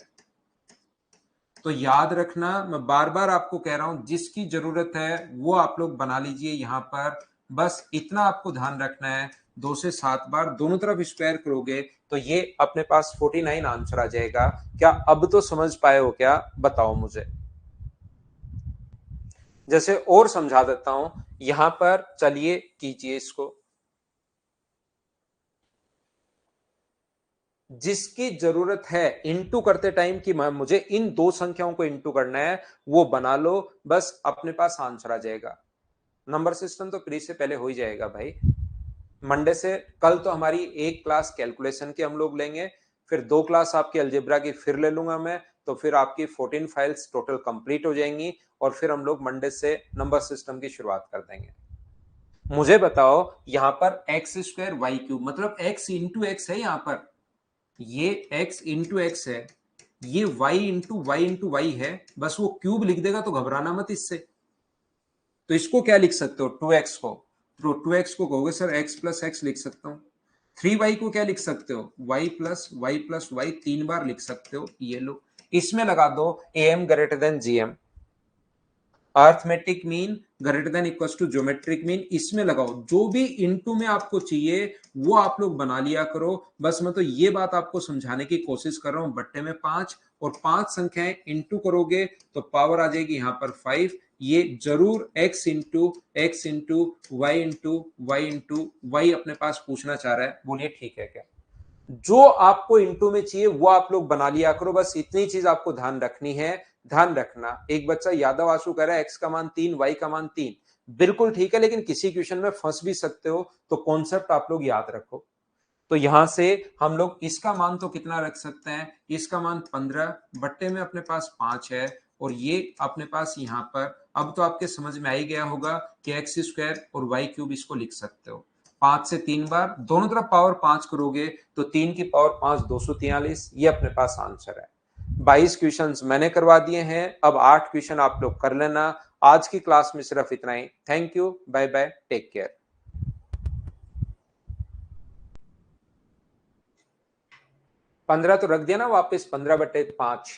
तो याद रखना, मैं बार बार आपको कह रहा हूं, जिसकी जरूरत है वो आप लोग बना लीजिए। यहां पर बस इतना आपको ध्यान रखना है, 2 से 7 बार दोनों तरफ स्क्वायर करोगे तो ये अपने पास 49 आंसर आ जाएगा। क्या अब तो समझ पाए हो क्या, बताओ मुझे। जैसे और समझा देता हूं, यहां पर चलिए कीजिए इसको। जिसकी जरूरत है इंटू करते टाइम कि मुझे इन दो संख्याओं को इंटू करना है, वो बना लो, बस अपने पास आंसर आ जाएगा। नंबर सिस्टम तो प्री से पहले हो ही जाएगा भाई। मंडे से कल तो हमारी एक क्लास कैलकुलेशन की हम लोग लेंगे, फिर 2 क्लास आपकी अलजेब्रा की फिर ले लूंगा मैं, तो फिर आपकी 14 फाइल्स टोटल कंप्लीट हो जाएंगी, और फिर हम लोग मंडे से नंबर सिस्टम की शुरुआत कर देंगे। मुझे बताओ, यहां पर एक्स स्क्वायर वाई क्यूब, मतलब एक्स इंटू एक्स है यहां पर, ये x इंटू एक्स है, ये y इंटू वाई है, बस वो क्यूब लिख देगा तो घबराना मत इससे। तो इसको क्या लिख सकते हो, 2x को, तो 2x को कहोगे सर x प्लस एक्स लिख सकता हूं। 3y को क्या लिख सकते हो, y प्लस वाई 3 बार लिख सकते हो, ये लो। इसमें लगा दो am greater than gm, arithmetic mean greater than equal to geometric mean, इसमें लगाओ। जो भी इनटू में आपको चाहिए वो आप लोग बना लिया करो। बस मैं तो ये बात आपको समझाने की कोशिश कर रहा हूं, बट्टे में 5 और 5 संख्याएं इनटू करोगे तो पावर आ जाएगी यहां पर 5। ये जरूर x into y into y अपने पास पूछना चाह रहा है, बोलिए ठीक है क्या। जो आपको इंटू में चाहिए वो आप लोग बना लिया करो, बस इतनी चीज आपको ध्यान रखनी है। ध्यान रखना, एक बच्चा यादव आशु कह रहा है एक्स का मान 3 वाई का मान 3, बिल्कुल ठीक है, लेकिन किसी क्वेश्चन में फंस भी सकते हो, तो कॉन्सेप्ट आप लोग याद रखो। तो यहां से हम लोग इसका मान तो कितना रख सकते हैं, इसका मान 15, बट्टे में अपने पास 5 है, और ये अपने पास यहां पर, अब तो आपके समझ में आ ही गया होगा कि एक्स स्क्वायर और वाई क्यूब इसको लिख सकते हो। 5 से 3 बार दोनों तरफ पावर 5 करोगे तो 3 की पावर 5 243, ये अपने पास आंसर है। 22 क्वेश्चंस मैंने करवा दिए हैं, अब 8 क्वेश्चन आप लोग कर लेना। आज की क्लास में सिर्फ इतना ही। Thank you, bye bye, take care. 15 तो रख दिया ना वापस, 15/5।